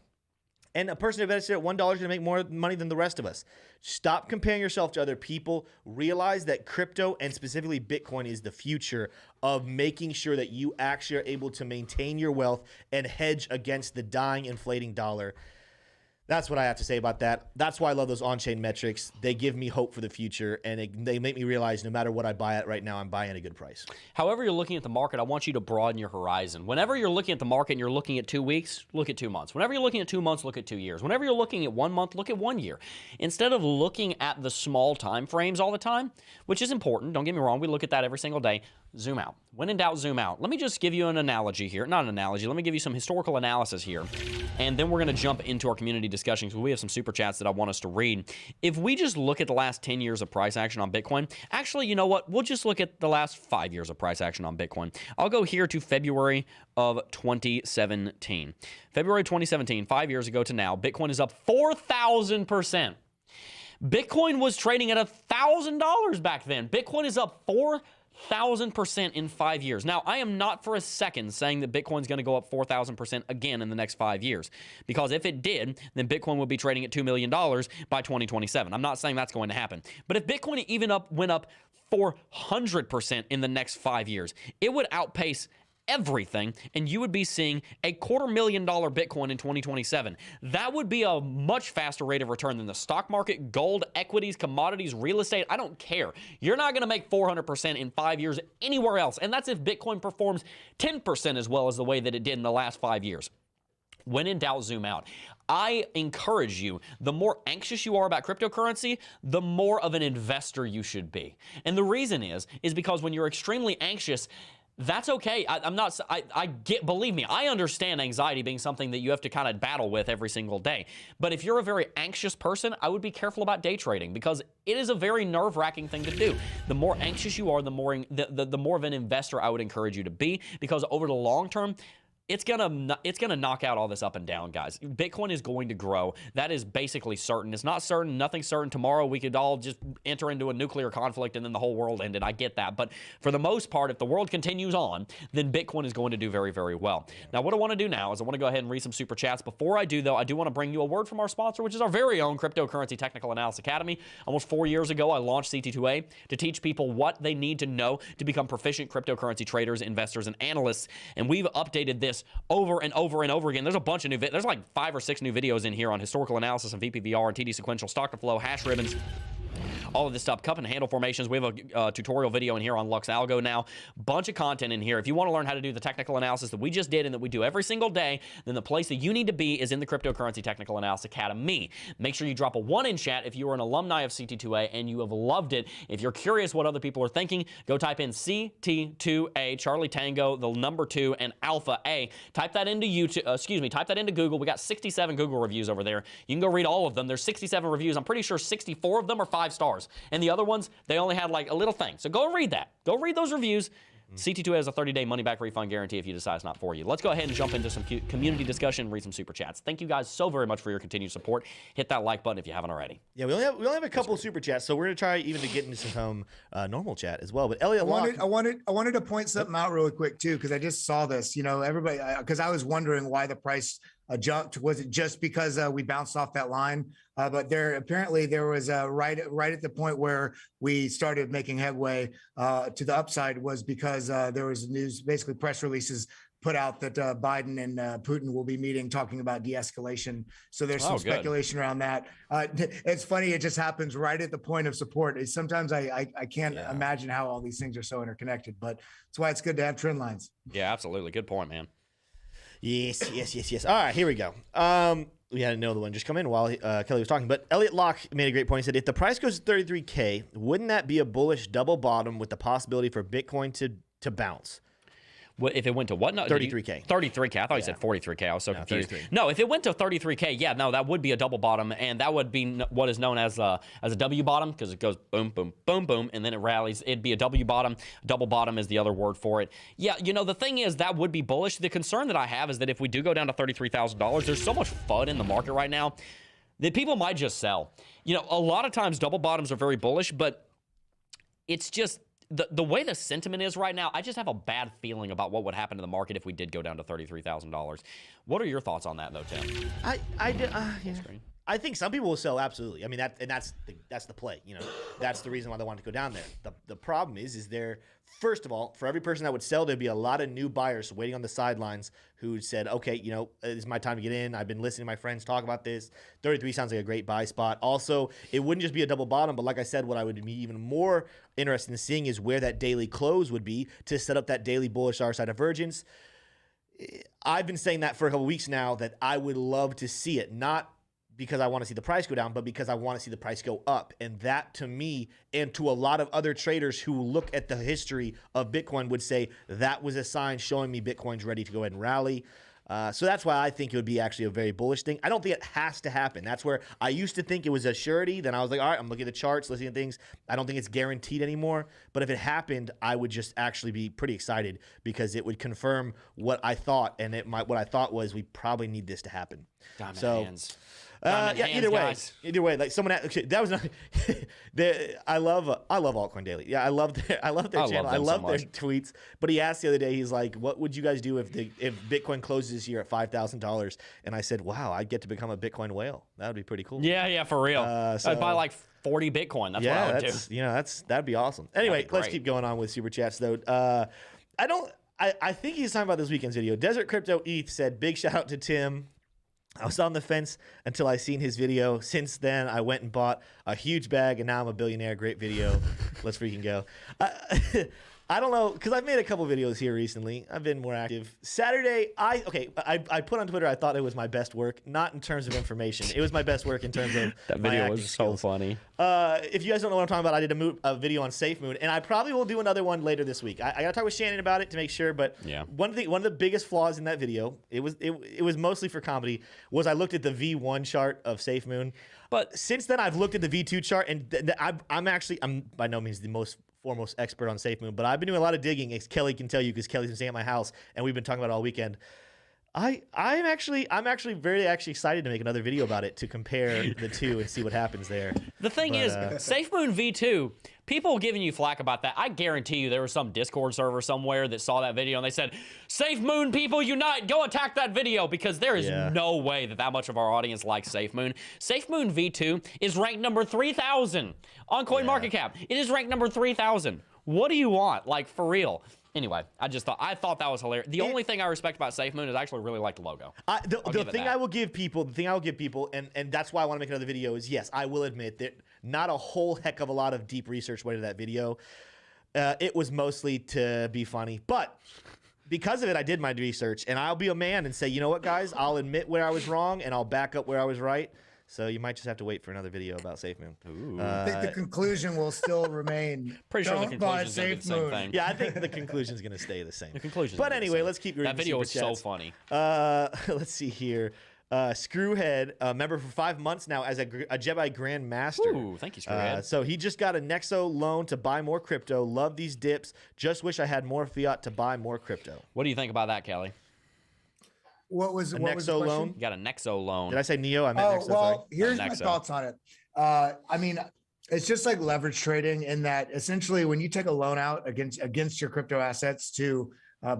And a person who invested at $1 is going to make more money than the rest of us. Stop comparing yourself to other people. Realize that crypto and specifically Bitcoin is the future of making sure that you actually are able to maintain your wealth and hedge against the dying, inflating dollar. That's what I have to say about that. That's why I love those on-chain metrics. They give me hope for the future, and they make me realize no matter what I buy at right now, I'm buying at a good price. However you're looking at the market, I want you to broaden your horizon. Whenever you're looking at the market and you're looking at 2 weeks, look at 2 months. Whenever you're looking at 2 months, look at 2 years. Whenever you're looking at 1 month, look at 1 year. Instead of looking at the small time frames all the time, which is important, don't get me wrong, we look at that every single day, zoom out. When in doubt, zoom out. Let me just give you an analogy here. Not an analogy. Let me give you some historical analysis here. And then we're going to jump into our community discussions. We have some super chats that I want us to read. If we just look at the last 10 years of price action on Bitcoin, actually, you know what? We'll just look at the last 5 years of price action on Bitcoin. I'll go here to February of 2017. February 2017, 5 years ago to now, Bitcoin is up 4,000%. Bitcoin was trading at $1,000 back then. Bitcoin is up 4,000% in 5 years. Now, I am not for a second saying that Bitcoin's going to go up 4,000% again in the next 5 years, because if it did, then Bitcoin would be trading at $2 million by 2027. I'm not saying that's going to happen. But if Bitcoin even went up 400% in the next 5 years, it would outpace everything, and you would be seeing a $250,000 Bitcoin in 2027. That would be a much faster rate of return than the stock market, gold, equities, commodities, real estate. I don't care. You're not going to make 400% in 5 years anywhere else, and that's if Bitcoin performs 10% as well as the way that it did in the last 5 years. When in doubt, zoom out. I encourage you, the more anxious you are about cryptocurrency, the more of an investor you should be. And the reason is because when you're extremely anxious, that's okay. Believe me, I understand anxiety being something that you have to kind of battle with every single day. But if you're a very anxious person, I would be careful about day trading, because it is a very nerve-wracking thing to do. The more anxious you are, the more of an investor I would encourage you to be, because over the long term, it's gonna knock out all this up and down, guys. Bitcoin is going to grow. That is basically certain. It's not certain. Nothing's certain. Tomorrow we could all just enter into a nuclear conflict and then the whole world ended. I get that. But for the most part, if the world continues on, then Bitcoin is going to do very, very well. Now, what I want to do now is I want to go ahead and read some super chats. Before I do, though, I do want to bring you a word from our sponsor, which is our very own Cryptocurrency Technical Analysis Academy. Almost 4 years ago, I launched CT2A to teach people what they need to know to become proficient cryptocurrency traders, investors, and analysts. And we've updated this over and over and over again. There's a bunch of there's like 5 or 6 new videos in here on historical analysis and VPVR and TD sequential, stock to flow, hash ribbons, all of this stuff, cup and handle formations. We have a tutorial video in here on Lux Algo now. Bunch of content in here. If you want to learn how to do the technical analysis that we just did and that we do every single day, then the place that you need to be is in the Cryptocurrency Technical Analysis Academy. Make sure you drop a 1 in chat if you are an alumni of CT2A and you have loved it. If you're curious what other people are thinking, go type in CT2A, Charlie Tango, the number 2, and Alpha A. Type that into type that into Google. We got 67 Google reviews over there. You can go read all of them. There's 67 reviews. I'm pretty sure 64 of them are 5 stars. And the other ones, they only had like a little thing. So go and read that. Go read those reviews. CT2 has a 30-day money-back refund guarantee if you decide it's not for you. Let's go ahead and jump into some community discussion and read some super chats. Thank you guys so very much for your continued support. Hit that like button if you haven't already. Yeah, we only have a couple super chats, so we're gonna try even to get into some normal chat as well. But Elliot Locke, I wanted to point something out really quick too, because I just saw this. You know, everybody, because I was wondering why the price jumped. Was it just because we bounced off that line? But apparently there was right at the point where we started making headway to the upside was because there was news, basically press releases put out that Biden and Putin will be meeting, talking about de-escalation. So there's some speculation around that. It's funny, it just happens right at the point of support. Sometimes I can't imagine how all these things are so interconnected, but that's why it's good to have trend lines. Yeah, absolutely. Good point, man. Yes. All right, here we go. We had another one just come in while Kelly was talking. But Elliot Locke made a great point. He said, if the price goes to 33K, wouldn't that be a bullish double bottom with the possibility for Bitcoin to bounce? What, if it went to what? No, 33K. 33K. I thought you said 43K. I was so confused. 33. No, if it went to 33K, yeah, no, that would be a double bottom, and that would be what is known as a W bottom, because it goes boom, boom, boom, boom, and then it rallies. It'd be a W bottom. Double bottom is the other word for it. Yeah, you know, the thing is that would be bullish. The concern that I have is that if we do go down to $33,000, there's so much FUD in the market right now that people might just sell. You know, a lot of times double bottoms are very bullish, but it's just the way the sentiment is right now, I just have a bad feeling about what would happen to the market if we did go down to $33,000. What are your thoughts on that, though, Tim? I think some people will sell, absolutely. I mean, that's the play. You know, that's the reason why they want to go down there. The problem is there. First of all, for every person that would sell, there'd be a lot of new buyers waiting on the sidelines who said, okay, you know, it's my time to get in. I've been listening to my friends talk about this. 33 sounds like a great buy spot. Also, it wouldn't just be a double bottom, but like I said, what I would be even more interested in seeing is where that daily close would be to set up that daily bullish R side divergence. I've been saying that for a couple weeks now that I would love to see it, not because I want to see the price go down, but because I want to see the price go up. And that, to me, and to a lot of other traders who look at the history of Bitcoin, would say that was a sign showing me Bitcoin's ready to go ahead and rally. So that's why I think it would be actually a very bullish thing. I don't think it has to happen. That's where I used to think it was a surety. Then I was like, all right, I'm looking at the charts, listening to things. I don't think it's guaranteed anymore. But if it happened, I would just actually be pretty excited because it would confirm what I thought. And what I thought was we probably need this to happen. Diamond hands. Either way, like someone that was not. I love Altcoin Daily. Yeah, I love their channel. I love their tweets. But he asked the other day, he's like, "What would you guys do if Bitcoin closes this year at $5,000?" And I said, "Wow, I'd get to become a Bitcoin whale. That would be pretty cool." Yeah, for real. I'd buy like 40 Bitcoin. That's what I would do. You know, that'd be awesome. Anyway, let's keep going on with super chats though. I think he's talking about this weekend's video. Desert Crypto ETH said, "Big shout out to Tim. I was on the fence until I seen his video. Since then, I went and bought a huge bag, and now I'm a billionaire. Great video. Let's freaking go." I don't know, because I've made a couple videos here recently. I've been more active. Saturday, I put on Twitter, I thought it was my best work, not in terms of information. It was my best work in terms of that video was so funny. If you guys don't know what I'm talking about, I did a video on SafeMoon, and I probably will do another one later this week. I got to talk with Shannon about it to make sure, but one of the biggest flaws in that video, it was mostly for comedy, was I looked at the V1 chart of SafeMoon. But since then, I've looked at the V2 chart, and I'm by no means the most foremost expert on SafeMoon, but I've been doing a lot of digging, as Kelly can tell you, because Kelly's been staying at my house, and we've been talking about it all weekend. I'm actually very excited to make another video about it to compare the two and see what happens there. The thing is, SafeMoon V2, people giving you flack about that. I guarantee you there was some Discord server somewhere that saw that video and they said, "SafeMoon people unite, go attack that video," because there is no way that much of our audience likes SafeMoon. SafeMoon V2 is ranked number 3,000 on CoinMarketCap. It is ranked number 3,000. What do you want? Like, for real. Anyway, I thought that was hilarious. The only thing I respect about SafeMoon is I actually really like the logo. The thing I will give people, and that's why I want to make another video is, yes, I will admit that not a whole heck of a lot of deep research went into that video. It was mostly to be funny, but because of it, I did my research, and I'll be a man and say, you know what, guys, I'll admit where I was wrong, and I'll back up where I was right. So you might just have to wait for another video about SafeMoon. I think the conclusion will still remain. Pretty sure the conclusion is going to be the same thing. Yeah, I think the conclusion is going to to stay the same. The conclusion. But anyway, let's keep reading. That video was super chats. so funny. Let's see here. Screwhead, member for 5 months now as a Jebbi Grand Master. Ooh, thank you, Screwhead. So he just got a Nexo loan to buy more crypto. Love these dips. Just wish I had more fiat to buy more crypto. What do you think about that, Kelly? What was A the Nexo question? loan? You got a Nexo loan. Did I say Neo? I meant Oh, Nexo. well, Sorry. here's my Nexo. thoughts on it. I mean, it's just like leverage trading in that essentially when you take a loan out against your crypto assets to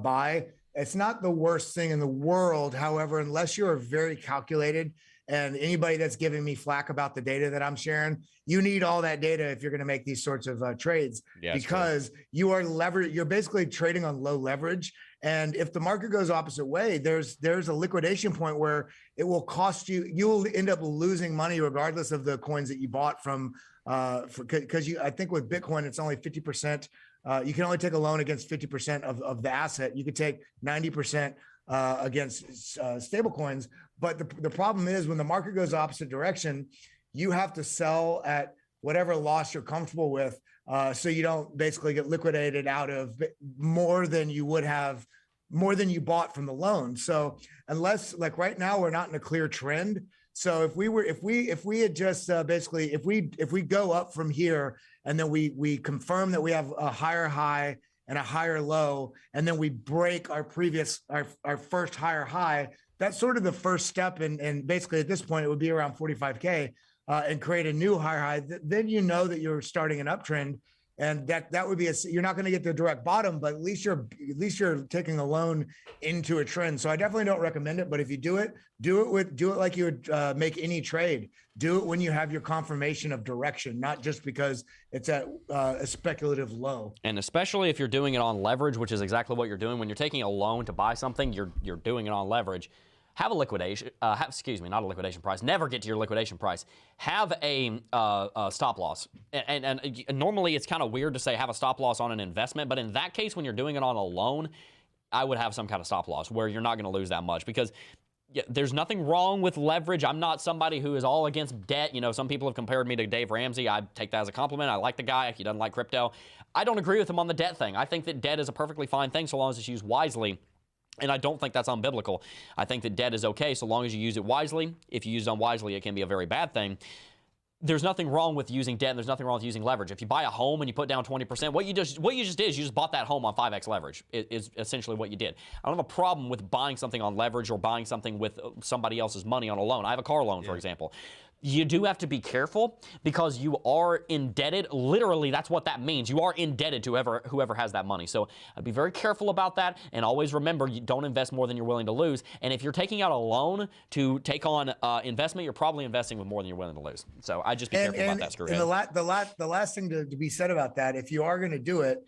buy, it's not the worst thing in the world. However, unless you're very calculated, and anybody that's giving me flack about the data that I'm sharing, you need all that data if you're going to make these sorts of trades, Yeah, it's because you're basically trading on low leverage. And if the market goes opposite way, there's a liquidation point where it will cost you. You will end up losing money regardless of the coins that you bought from. Because I think with Bitcoin, it's only 50%. You can only take a loan against 50% of the asset. You could take 90% against stable coins. But the problem is when the market goes opposite direction, you have to sell at whatever loss you're comfortable with. So you don't basically get liquidated out of more than you bought from the loan. So unless, like right now, we're not in a clear trend. So if we had just basically, if we go up from here and then we confirm that we have a higher high and a higher low, and then we break our first higher high, that's sort of the first step. And basically at this point, it would be around 45K and create a new higher high. Then you know that you're starting an uptrend. And that would be you're not going to get the direct bottom, but at least you're taking a loan into a trend. So I definitely don't recommend it. But if you do it like you would make any trade. Do it when you have your confirmation of direction, not just because it's at a speculative low. And especially if you're doing it on leverage, which is exactly what you're doing when you're taking a loan to buy something, you're doing it on leverage. Have a liquidation, not a liquidation price. Never get to your liquidation price. Have a stop loss. And normally it's kind of weird to say have a stop loss on an investment, but in that case, when you're doing it on a loan, I would have some kind of stop loss where you're not going to lose that much, because there's nothing wrong with leverage. I'm not somebody who is all against debt. You know, some people have compared me to Dave Ramsey. I take that as a compliment. I like the guy. He doesn't like crypto. I don't agree with him on the debt thing. I think that debt is a perfectly fine thing so long as it's used wisely. And I don't think that's unbiblical. I think that debt is okay so long as you use it wisely. If you use it unwisely, it can be a very bad thing. There's nothing wrong with using debt, and there's nothing wrong with using leverage. If you buy a home and you put down 20%, what you just did is you just bought that home on 5x leverage. It is essentially what you did. I don't have a problem with buying something on leverage or buying something with somebody else's money on a loan. I have a car loan, for example. You do have to be careful because you are indebted. Literally, that's what that means. You are indebted to whoever has that money. So be very careful about that, and always remember, you don't invest more than you're willing to lose. And if you're taking out a loan to take on investment, you're probably investing with more than you're willing to lose. So I just be careful about that, Screwhead. And the last thing to be said about that, if you are going to do it,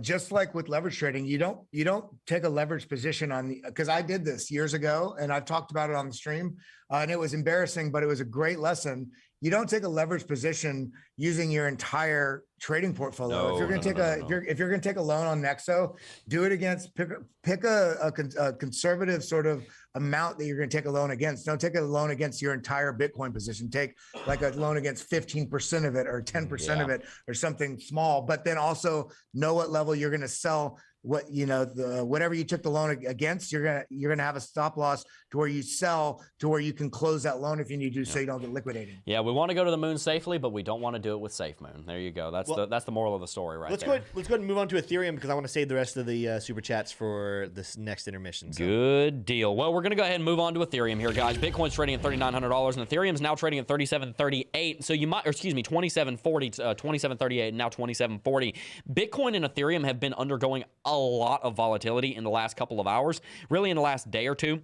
just like with leverage trading, you don't take a leverage position on because I did this years ago and I've talked about it on the stream and it was embarrassing, but it was a great lesson. You don't take a leverage position using your entire trading portfolio. No, if you're going to if you're going to take a loan on Nexo, do it against pick a conservative sort of amount that you're going to take a loan against. Don't take a loan against your entire Bitcoin position. Take like a loan against 15% of it or 10% of it or something small, but then also know what level you're going to sell whatever you took the loan against. You're gonna have a stop loss to where you sell to where you can close that loan if you need to, so you don't get liquidated. Yeah, we want to go to the moon safely, but we don't want to do it with SafeMoon. There you go. That's the moral of the story, right let's there. Let's go ahead and move on to Ethereum because I want to save the rest of the super chats for this next intermission. So. Good deal. Well, we're gonna go ahead and move on to Ethereum here, guys. Bitcoin's trading at $3,900, and Ethereum's now trading at $37.38. So $27.40, $27.38, and now $27.40. Bitcoin and Ethereum have been undergoing a lot of volatility in the last couple of hours, really in the last day or two.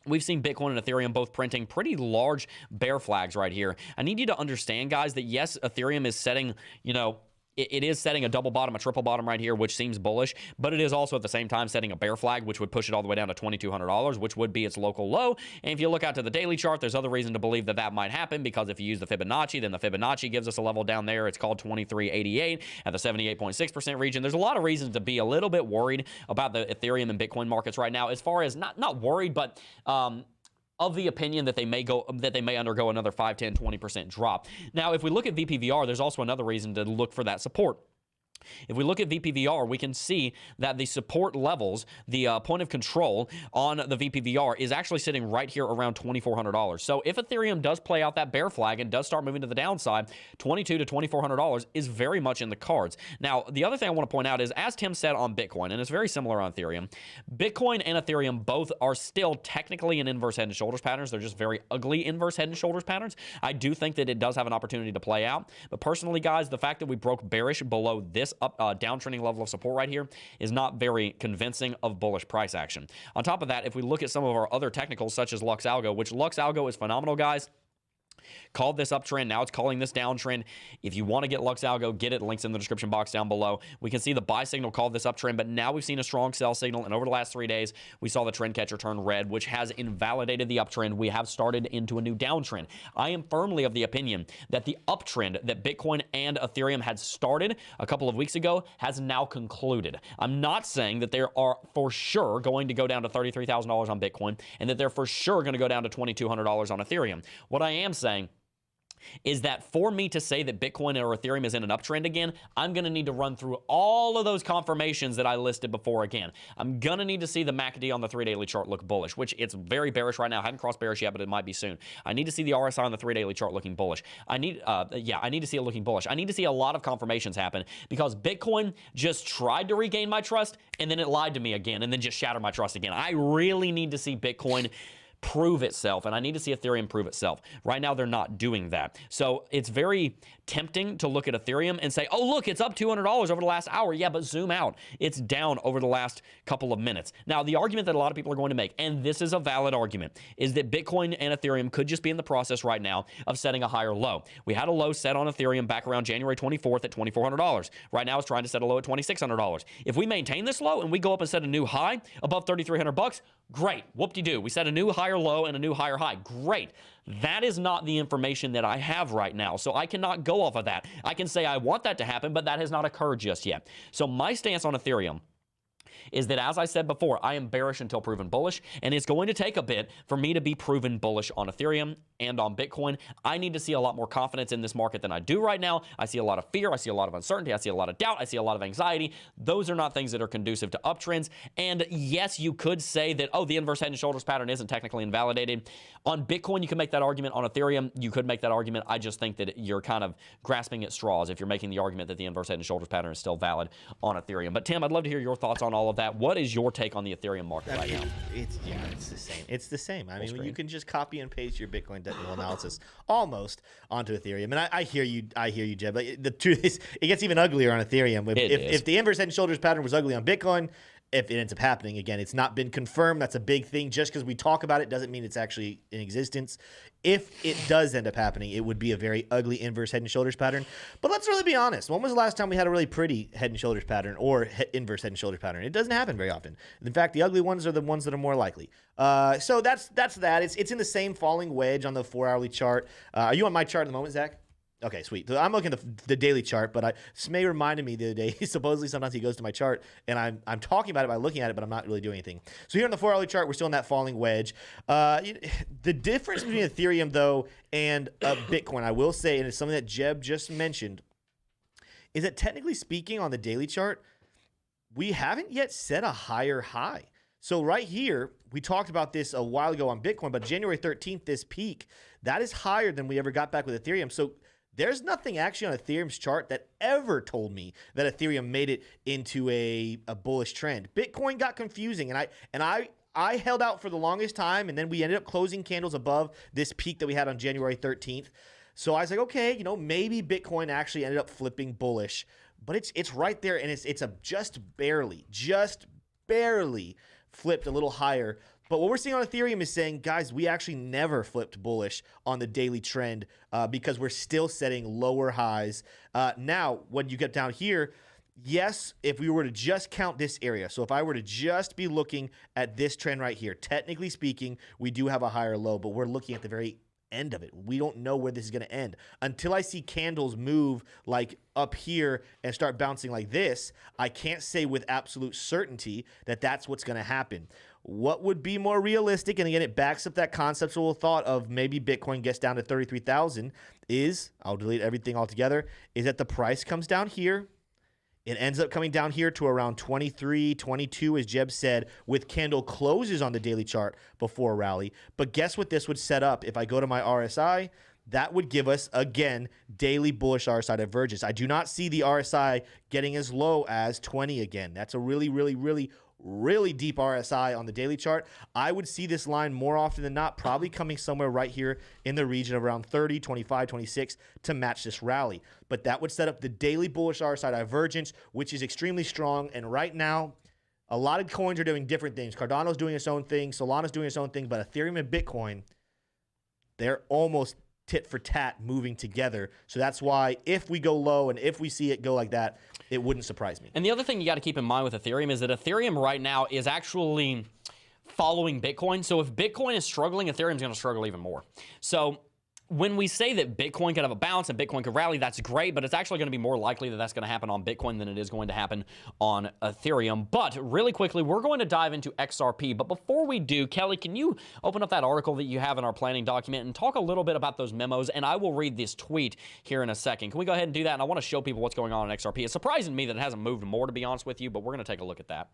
We've seen Bitcoin and Ethereum both printing pretty large bear flags right here. I need you to understand, guys, that yes, Ethereum is setting, it is setting a double bottom, a triple bottom right here, which seems bullish, but it is also at the same time setting a bear flag, which would push it all the way down to $2,200, which would be its local low. And if you look out to the daily chart, there's other reason to believe that might happen, because if you use the Fibonacci, then the Fibonacci gives us a level down there. It's called 2388 at the 78.6% region. There's a lot of reasons to be a little bit worried about the Ethereum and Bitcoin markets right now, as far as not worried, but of the opinion that they may undergo another 5, 10, 20% drop. Now, if we look at VPVR, there's also another reason to look for that support. If we look at VPVR, we can see that the support levels, the point of control on the VPVR is actually sitting right here around $2,400. So if Ethereum does play out that bear flag and does start moving to the downside, $2,200 to $2,400 is very much in the cards. Now, the other thing I want to point out is, as Tim said on Bitcoin, and it's very similar on Ethereum, Bitcoin and Ethereum both are still technically in inverse head and shoulders patterns. They're just very ugly inverse head and shoulders patterns. I do think that it does have an opportunity to play out. But personally, guys, the fact that we broke bearish below this downtrending level of support right here is not very convincing of bullish price action. On top of that, if we look at some of our other technicals, such as Lux Algo, which Lux Algo is phenomenal, guys. Called this uptrend. Now it's calling this downtrend. If you want to get Lux Algo, get it. Links in the description box down below. We can see the buy signal called this uptrend, but now we've seen a strong sell signal. And over the last 3 days, we saw the trend catcher turn red, which has invalidated the uptrend. We have started into a new downtrend. I am firmly of the opinion that the uptrend that Bitcoin and Ethereum had started a couple of weeks ago has now concluded. I'm not saying that they are for sure going to go down to $33,000 on Bitcoin and that they're for sure going to go down to $2,200 on Ethereum. What I am saying is that for me to say that Bitcoin or Ethereum is in an uptrend again, I'm going to need to run through all of those confirmations that I listed before again. I'm going to need to see the MACD on the 3-daily chart look bullish, which it's very bearish right now. I haven't crossed bearish yet, but it might be soon. I need to see the RSI on the 3-daily chart looking bullish. I need to see it looking bullish. I need to see a lot of confirmations happen because Bitcoin just tried to regain my trust and then it lied to me again and then just shattered my trust again. I really need to see Bitcoin prove itself, and I need to see Ethereum prove itself. Right now, they're not doing that. So it's very tempting to look at Ethereum and say, oh, look, it's up $200 over the last hour. Yeah, but zoom out. It's down over the last couple of minutes. Now, the argument that a lot of people are going to make, and this is a valid argument, is that Bitcoin and Ethereum could just be in the process right now of setting a higher low. We had a low set on Ethereum back around January 24th at $2,400. Right now, it's trying to set a low at $2,600. If we maintain this low and we go up and set a new high above $3,300, great. Whoop-de-doo. We set a new higher low and a new higher high. Great. That is not the information that I have right now, so I cannot go off of that. I can say I want that to happen, but that has not occurred just yet. So my stance on Ethereum is that, as I said before, I am bearish until proven bullish, and it's going to take a bit for me to be proven bullish on Ethereum and on Bitcoin. I need to see a lot more confidence in this market than I do right now. I see a lot of fear. I see a lot of uncertainty. I see a lot of doubt. I see a lot of anxiety. Those are not things that are conducive to uptrends. And yes, you could say that, oh, the inverse head and shoulders pattern isn't technically invalidated. On Bitcoin, you can make that argument. On Ethereum, you could make that argument. I just think that you're kind of grasping at straws if you're making the argument that the inverse head and shoulders pattern is still valid on Ethereum. But Tim, I'd love to hear your thoughts on all of that. What is your take on the Ethereum market right now? It's the same. It's the same. I mean, you can just copy and paste your Bitcoin technical analysis almost onto Ethereum. And I hear you, Jebb. But the truth is, it gets even uglier on Ethereum. If the inverse head and shoulders pattern was ugly on Bitcoin, if it ends up happening, again, it's not been confirmed. That's a big thing. Just because we talk about it doesn't mean it's actually in existence. If it does end up happening, it would be a very ugly inverse head and shoulders pattern. But let's really be honest. When was the last time we had a really pretty head and shoulders pattern or inverse head and shoulders pattern? It doesn't happen very often. In fact, the ugly ones are the ones that are more likely. So that's that. It's in the same falling wedge on the 4-hourly chart. Are you on my chart at the moment, Zach? Okay, sweet. So I'm looking at the daily chart, but Smay reminded me the other day, supposedly sometimes he goes to my chart, and I'm talking about it by looking at it, but I'm not really doing anything. So here on the 4-hourly chart, we're still in that falling wedge. The difference between Ethereum, though, and Bitcoin, I will say, and it's something that Jebb just mentioned, is that technically speaking on the daily chart, we haven't yet set a higher high. So right here, we talked about this a while ago on Bitcoin, but January 13th, this peak, that is higher than we ever got back with Ethereum. So there's nothing actually on Ethereum's chart that ever told me that Ethereum made it into a bullish trend. Bitcoin got confusing, and I held out for the longest time, and then we ended up closing candles above this peak that we had on January 13th. So I was like, okay, maybe Bitcoin actually ended up flipping bullish, but it's right there, and it's a just barely flipped a little higher. But what we're seeing on Ethereum is saying, guys, we actually never flipped bullish on the daily trend because we're still setting lower highs. Now, when you get down here, yes, if we were to just count this area, so if I were to just be looking at this trend right here, technically speaking, we do have a higher low, but we're looking at the very end of it. We don't know where this is going to end. Until I see candles move like up here and start bouncing like this, I can't say with absolute certainty that that's what's going to happen. What would be more realistic, and again, it backs up that conceptual thought of maybe Bitcoin gets down to 33,000, is, I'll delete everything altogether, is that the price comes down here. It ends up coming down here to around 23, 22, as Jebb said, with candle closes on the daily chart before a rally. But guess what this would set up? If I go to my RSI, that would give us, again, daily bullish RSI divergence. I do not see the RSI getting as low as 20 again. That's a really, really, really, really deep RSI on the daily chart. I would see this line more often than not probably coming somewhere right here in the region of around 30, 25, 26 to match this rally. But that would set up the daily bullish RSI divergence, which is extremely strong. And right now, a lot of coins are doing different things. Cardano's doing its own thing. Solana's doing its own thing. But Ethereum and Bitcoin, they're almost tit for tat moving together. So that's why if we go low and if we see it go like that, it wouldn't surprise me. And the other thing you got to keep in mind with Ethereum is that Ethereum right now is actually following Bitcoin. So if Bitcoin is struggling, Ethereum's going to struggle even more. So when we say that Bitcoin could have a bounce and Bitcoin could rally, that's great, but it's actually going to be more likely that that's going to happen on Bitcoin than it is going to happen on Ethereum. But really quickly, we're going to dive into XRP. But before we do, Kelly, can you open up that article that you have in our planning document and talk a little bit about those memos? And I will read this tweet here in a second. Can we go ahead and do that? And I want to show people what's going on in XRP. It's surprising to me that it hasn't moved more, to be honest with you, but we're going to take a look at that.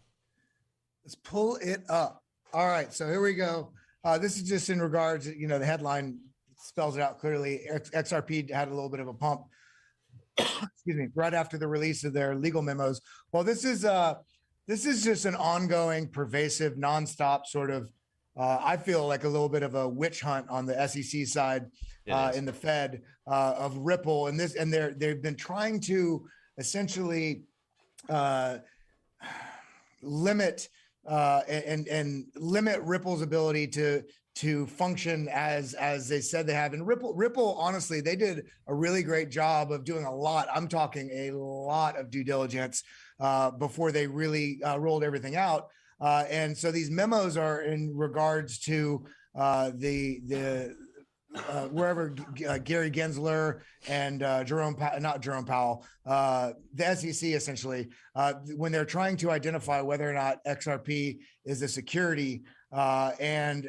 Let's pull it up. All right, so here we go. This is just in regards, the headline spells it out clearly. XRP had a little bit of a pump, excuse me, right after the release of their legal memos. Well, this is just an ongoing, pervasive, nonstop sort of. I feel like a little bit of a witch hunt on the SEC side in the Fed of Ripple, and they've been trying to essentially limit and limit Ripple's ability to function as they said they have. And Ripple, honestly, they did a really great job of doing a lot. I'm talking a lot of due diligence before they really rolled everything out. And so these memos are in regards to wherever Gary Gensler and not Jerome Powell, the SEC essentially, when they're trying to identify whether or not XRP is a security, and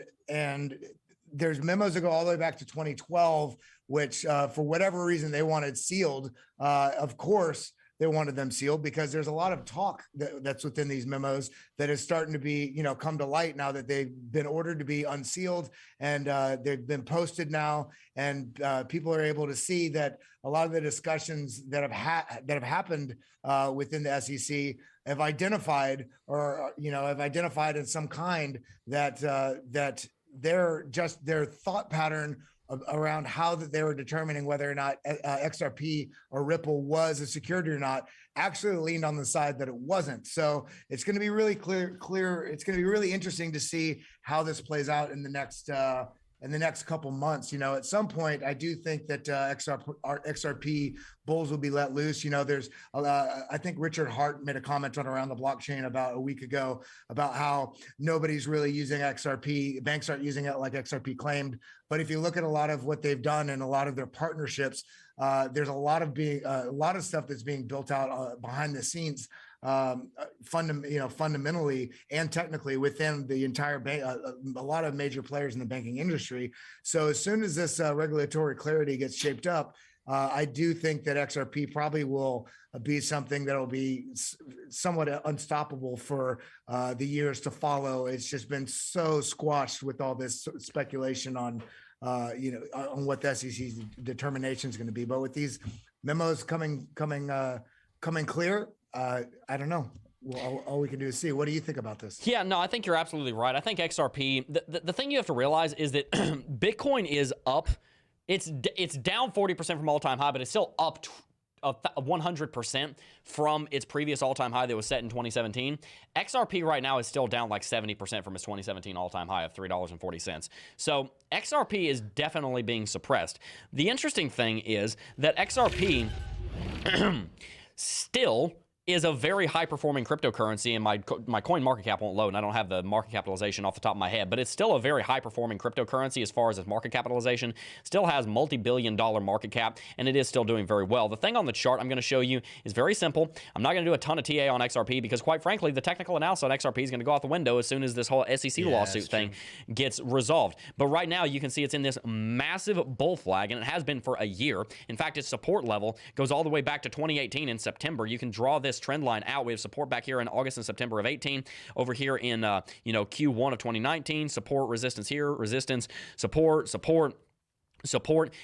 there's memos that go all the way back to 2012, which for whatever reason they wanted sealed. Of course, they wanted them sealed because there's a lot of talk that's within these memos that is starting to be, come to light now that they've been ordered to be unsealed, and they've been posted now, and people are able to see that a lot of the discussions that have happened within the SEC have identified in some kind that their thought pattern around how that they were determining whether or not XRP or Ripple was a security or not actually leaned on the side that it wasn't. So it's going to be really clear. It's going to be really interesting to see how this plays out in the next couple months. At some point, I do think that XRP bulls will be let loose. There's, I think Richard Hart made a comment on Around the Blockchain about a week ago about how nobody's really using XRP. Banks aren't using it like XRP claimed. But if you look at a lot of what they've done and a lot of their partnerships, there's a lot of stuff that's being built out behind the scenes. Fundamentally and technically within the entire bank, a lot of major players in the banking industry. So as soon as this regulatory clarity gets shaped up, I do think that XRP probably will be something that will be somewhat unstoppable for the years to follow. It's just been so squashed with all this speculation on what the SEC's determination is going to be. But with these memos coming clear, I don't know. Well, all we can do is see. What do you think about this? Yeah, no, I think you're absolutely right. I think XRP, the thing you have to realize is that Bitcoin is up. It's down 40% from all-time high, but it's still up 100% from its previous all-time high that was set in 2017. XRP right now is still down like 70% from its 2017 all-time high of $3.40. So XRP is definitely being suppressed. The interesting thing is that XRP still is a very high-performing cryptocurrency, and my coin market cap won't load, and I don't have the market capitalization off the top of my head, but it's still a very high-performing cryptocurrency as far as its market capitalization. Still has multi-billion-dollar market cap, and it is still doing very well. The thing on the chart I'm going to show you is very simple. I'm not going to do a ton of TA on XRP because, quite frankly, the technical analysis on XRP is going to go out the window as soon as this whole SEC lawsuit thing gets resolved. But right now, you can see it's in this massive bull flag, and it has been for a year. In fact, its support level goes all the way back to 2018 in September. You can draw this this trend line out. We have support back here in August and September of 18. Over here in Q1 of 2019, support, resistance here, resistance, support,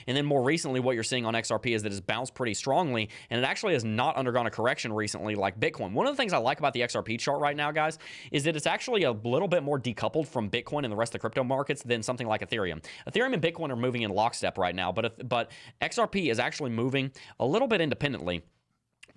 and then more recently what you're seeing on XRP is that it's bounced pretty strongly, and it actually has not undergone a correction recently like Bitcoin. One of the things I like about the XRP chart right now, guys, is that it's actually a little bit more decoupled from Bitcoin and the rest of the crypto markets than something like Ethereum. Ethereum and Bitcoin are moving in lockstep right now, but XRP is actually moving a little bit independently.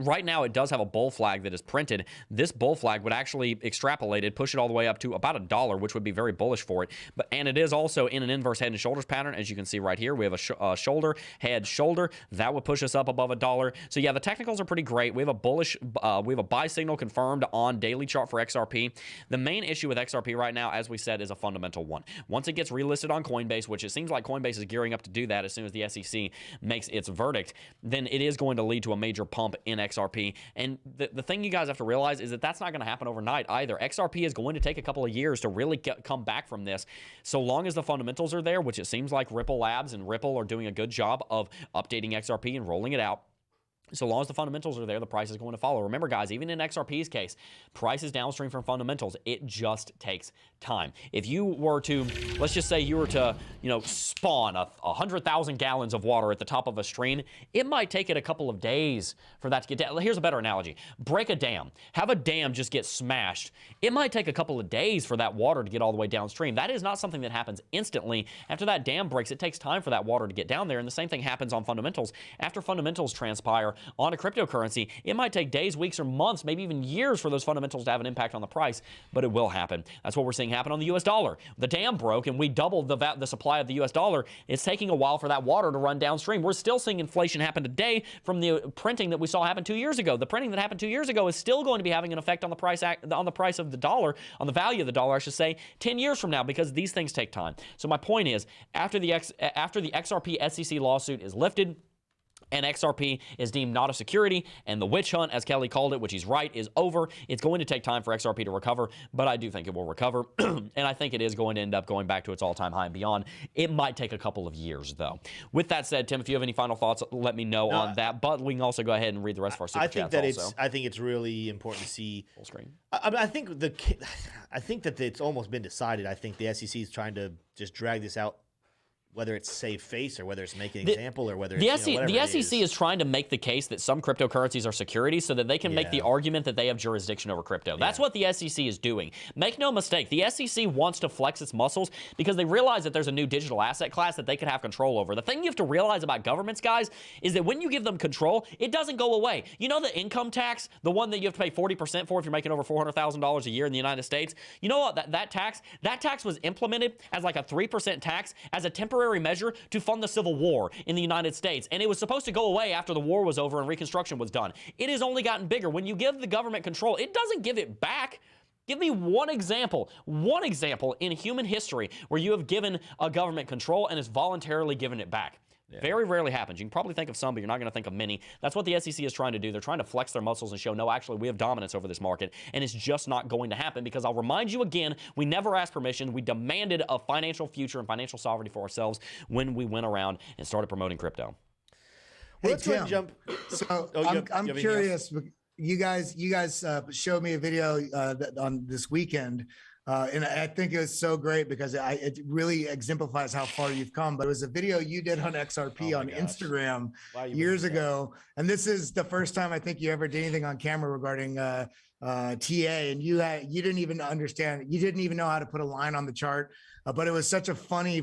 Right now, it does have a bull flag that is printed. This bull flag would actually extrapolate it, push it all the way up to about $1, which would be very bullish for it. And it is also in an inverse head and shoulders pattern, as you can see right here. We have a shoulder, head, shoulder. That would push us up above $1. So yeah, the technicals are pretty great. We have a bullish, we have a buy signal confirmed on daily chart for XRP. The main issue with XRP right now, as we said, is a fundamental one. Once it gets relisted on Coinbase, which it seems like Coinbase is gearing up to do that as soon as the SEC makes its verdict, then it is going to lead to a major pump in XRP. And the thing you guys have to realize is that that's not going to happen overnight either. XRP is going to take a couple of years to really come back from this. So long as the fundamentals are there, which it seems like Ripple Labs and Ripple are doing a good job of updating XRP and rolling it out. So long as the fundamentals are there, the price is going to follow. Remember, guys, even in XRP's case, price is downstream from fundamentals. It just takes time. If you were to, let's just say you were to, spawn 100,000 gallons of water at the top of a stream, it might take it a couple of days for that to get down. Here's a better analogy. Break a dam. Have a dam just get smashed. It might take a couple of days for that water to get all the way downstream. That is not something that happens instantly. After that dam breaks, it takes time for that water to get down there, and the same thing happens on fundamentals. After fundamentals transpire, on a cryptocurrency, it might take days, weeks, or months, maybe even years for those fundamentals to have an impact on the price, but it will happen. That's what we're seeing happen on the US dollar. The dam broke and we doubled the supply of the US dollar. It's taking a while for that water to run downstream. We're still seeing inflation happen today from the printing that we saw happen 2 years ago. The printing that happened 2 years ago is still going to be having an effect on the price of the dollar, on the value of the dollar, I should say, 10 years from now, because these things take time. So my point is, after the XRP SEC lawsuit is lifted, and XRP is deemed not a security, and the witch hunt, as Kelly called it, which he's right, is over. It's going to take time for XRP to recover, but I do think it will recover, and I think it is going to end up going back to its all-time high and beyond. It might take a couple of years, though. With that said, Tim, if you have any final thoughts, let me know on that, but we can also go ahead and read the rest of our super chats also. I think it's really important to see full screen. I think that it's almost been decided. I think the SEC is trying to just drag this out, whether it's save face or whether it's make an example or whether it's, the SEC is trying to make the case that some cryptocurrencies are securities so that they can make the argument that they have jurisdiction over crypto. That's what the SEC is doing. Make no mistake, the SEC wants to flex its muscles because they realize that there's a new digital asset class that they could have control over. The thing you have to realize about governments, guys, is that when you give them control, it doesn't go away. You know the income tax, the one that you have to pay 40% for if you're making over $400,000 a year in the United States? You know what? That tax was implemented as like a 3% tax as a temporary measure to fund the Civil War in the United States. And it was supposed to go away after the war was over and Reconstruction was done. It has only gotten bigger. When you give the government control, it doesn't give it back. Give me one example in human history where you have given a government control and has voluntarily given it back. Yeah. Very rarely happens. You can probably think of some, but you're not going to think of many. That's what the SEC is trying to do. They're trying to flex their muscles and show, no, actually, we have dominance over this market, and it's just not going to happen because I'll remind you again, we never asked permission. We demanded a financial future and financial sovereignty for ourselves when we went around and started promoting crypto. Hey, let's Tim, jump. So I'm curious. You guys showed me a video on this weekend. And I think it was so great because it really exemplifies how far you've come. But it was a video you did on XRP on Instagram years ago. And this is the first time I think you ever did anything on camera regarding TA. And you didn't even understand. You didn't even know how to put a line on the chart. But it was such a funny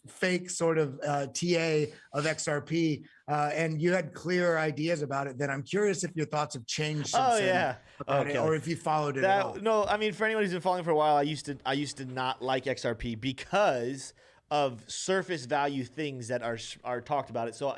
fake sort of TA of XRP. And you had clear ideas about it. Then I'm curious if your thoughts have changed since then about it, or if you followed it at all. No, I mean, for anyone who's been following for a while, I used to not like XRP because of surface value things that are talked about it. So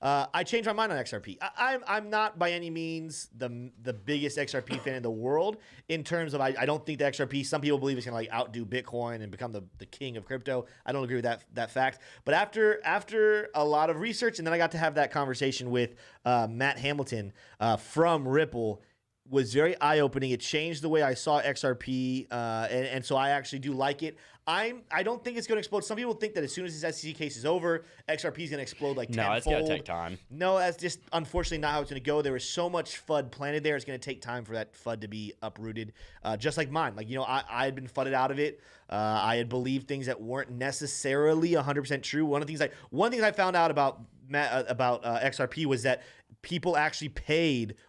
I changed my mind on XRP. I'm not by any means the biggest XRP fan in the world in terms of I don't think the XRP, some people believe it's going to like outdo Bitcoin and become the king of crypto. I don't agree with that fact. But after a lot of research, and then I got to have that conversation with Matt Hamilton from Ripple, was very eye-opening. It changed the way I saw XRP, and so I actually do like it. I don't think it's going to explode. Some people think that as soon as this SEC case is over, XRP is going to explode like tenfold. No, it's going to take time. No, that's just unfortunately not how it's going to go. There was so much FUD planted there. It's going to take time for that FUD to be uprooted, just like mine. Like, you know, I had been FUDded out of it. I had believed things that weren't necessarily 100% true. One of the things I found out about XRP was that people actually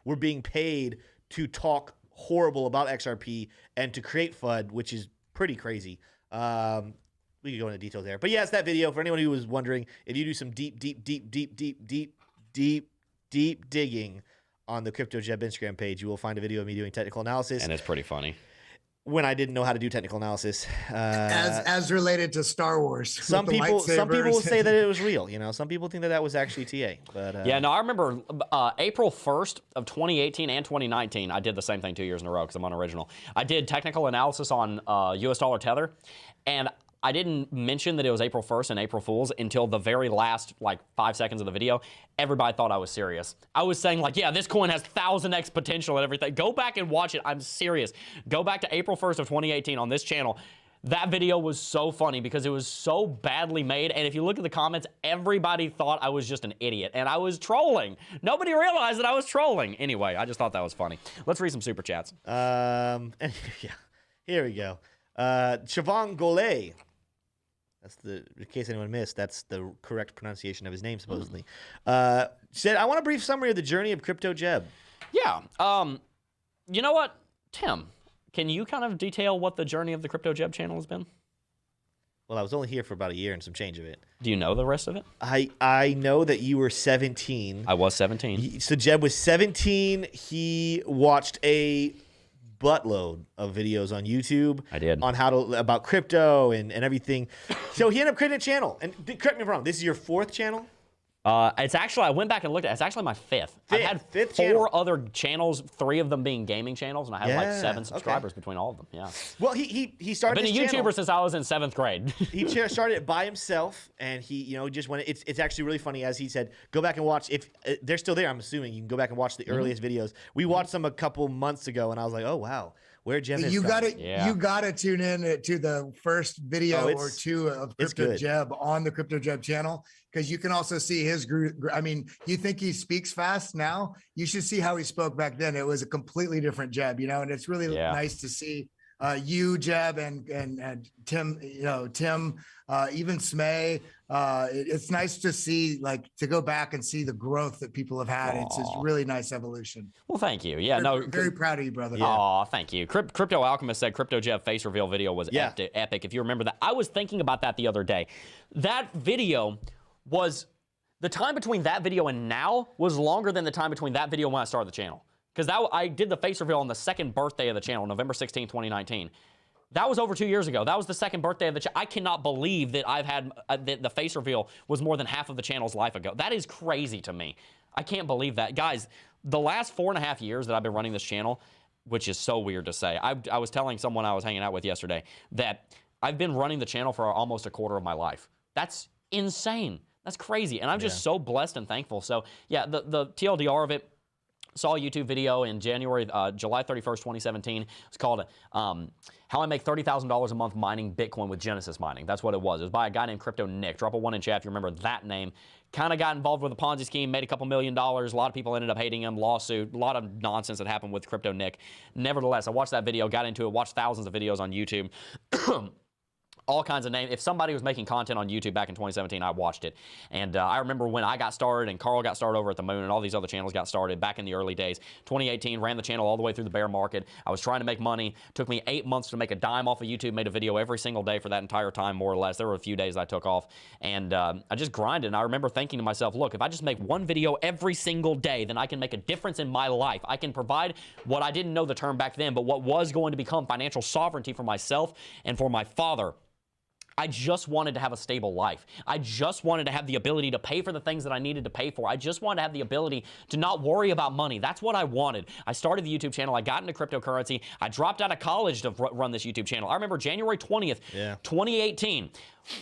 were being paid to talk horrible about XRP and to create FUD, which is pretty crazy. We could go into details there, but yeah, it's that video. For anyone who was wondering, if you do some deep digging on the CryptoJebb Instagram page, you will find a video of me doing technical analysis. And it's pretty funny. When I didn't know how to do technical analysis, as related to Star Wars. Some people will say that it was real. You know, some people think that was actually TA. But yeah, no, I remember April 1st of 2018 and 2019. I did the same thing 2 years in a row because I'm unoriginal. I did technical analysis on US dollar tether, and I didn't mention that it was April 1st and April Fool's until the very last, like, 5 seconds of the video. Everybody thought I was serious. I was saying, like, yeah, this coin has 1000x potential and everything. Go back and watch it. I'm serious. Go back to April 1st of 2018 on this channel. That video was so funny because it was so badly made. And if you look at the comments, everybody thought I was just an idiot. And I was trolling. Nobody realized that I was trolling. Anyway, I just thought that was funny. Let's read some super chats. Yeah, here we go. Siobhan Golay. That's in case anyone missed, that's the correct pronunciation of his name, supposedly. Said, I want a brief summary of the journey of CryptoJebb. Yeah. You know what, Tim? Can you kind of detail what the journey of the CryptoJebb channel has been? Well, I was only here for about a year and some change of it. Do you know the rest of it? I know that you were 17. I was 17. So Jebb was 17. He watched a buttload of videos on YouTube. I did. On about crypto and everything. So he ended up creating a channel. And correct me if I'm wrong, this is your 4th channel? It's actually, I went back and looked at it. It's actually my 5th. I've had 4 other channels, 3 of them being gaming channels, and I have like 7 subscribers between all of them. Yeah. Well, he started. I've been a YouTuber since I was in 7th grade. He started it by himself, and he, just went. It's actually really funny, as he said. Go back and watch. If they're still there, I'm assuming you can go back and watch the earliest videos. We watched them a couple months ago, and I was like, oh wow. Where Jebb is you gotta tune in to the first video or 2 of CryptoJebb on the CryptoJebb channel, because you can also see his group. I mean, you think he speaks fast now? You should see how he spoke back then. It was a completely different Jebb, and it's really nice to see you, Jebb, and Tim, Tim, even Smay. It's nice to see, to go back and see the growth that people have had. It's a really nice evolution. Well, thank you. Yeah, very proud of you, brother. Oh, thank you. Crypto Alchemist said CryptoJebb face reveal video was epic. If you remember that, I was thinking about that the other day. That video was, the time between that video and now was longer than the time between that video and when I started the channel. Because I did the face reveal on the 2nd birthday of the channel, November 16, 2019. That was over 2 years ago. That was the 2nd birthday of the channel. I cannot believe that I've had the face reveal was more than half of the channel's life ago. That is crazy to me. I can't believe that. Guys, the last 4.5 years that I've been running this channel, which is so weird to say, I was telling someone I was hanging out with yesterday that I've been running the channel for almost a quarter of my life. That's insane. That's crazy. And I'm just so blessed and thankful. So, yeah, the TLDR of it, saw a YouTube video in July 31st, 2017. It's called How I Make $30,000 a Month Mining Bitcoin with Genesis Mining. That's what it was. It was by a guy named Crypto Nick. Drop a 1 in chat if you remember that name. Kind of got involved with a Ponzi scheme, made a couple $1 million. A lot of people ended up hating him, lawsuit, a lot of nonsense that happened with Crypto Nick. Nevertheless, I watched that video, got into it, watched thousands of videos on YouTube. All kinds of names. If somebody was making content on YouTube back in 2017, I watched it. And I remember when I got started and Carl got started over at the Moon and all these other channels got started back in the early days. 2018, ran the channel all the way through the bear market. I was trying to make money. Took me 8 months to make a dime off of YouTube. Made a video every single day for that entire time, more or less. There were a few days I took off. And I just grinded. And I remember thinking to myself, look, if I just make one video every single day, then I can make a difference in my life. I can provide what I didn't know the term back then, but what was going to become financial sovereignty for myself and for my father. I just wanted to have a stable life. I just wanted to have the ability to pay for the things that I needed to pay for. I just wanted to have the ability to not worry about money. That's what I wanted. I started the YouTube channel. I got into cryptocurrency. I dropped out of college to run this YouTube channel. I remember January 20th, 2018.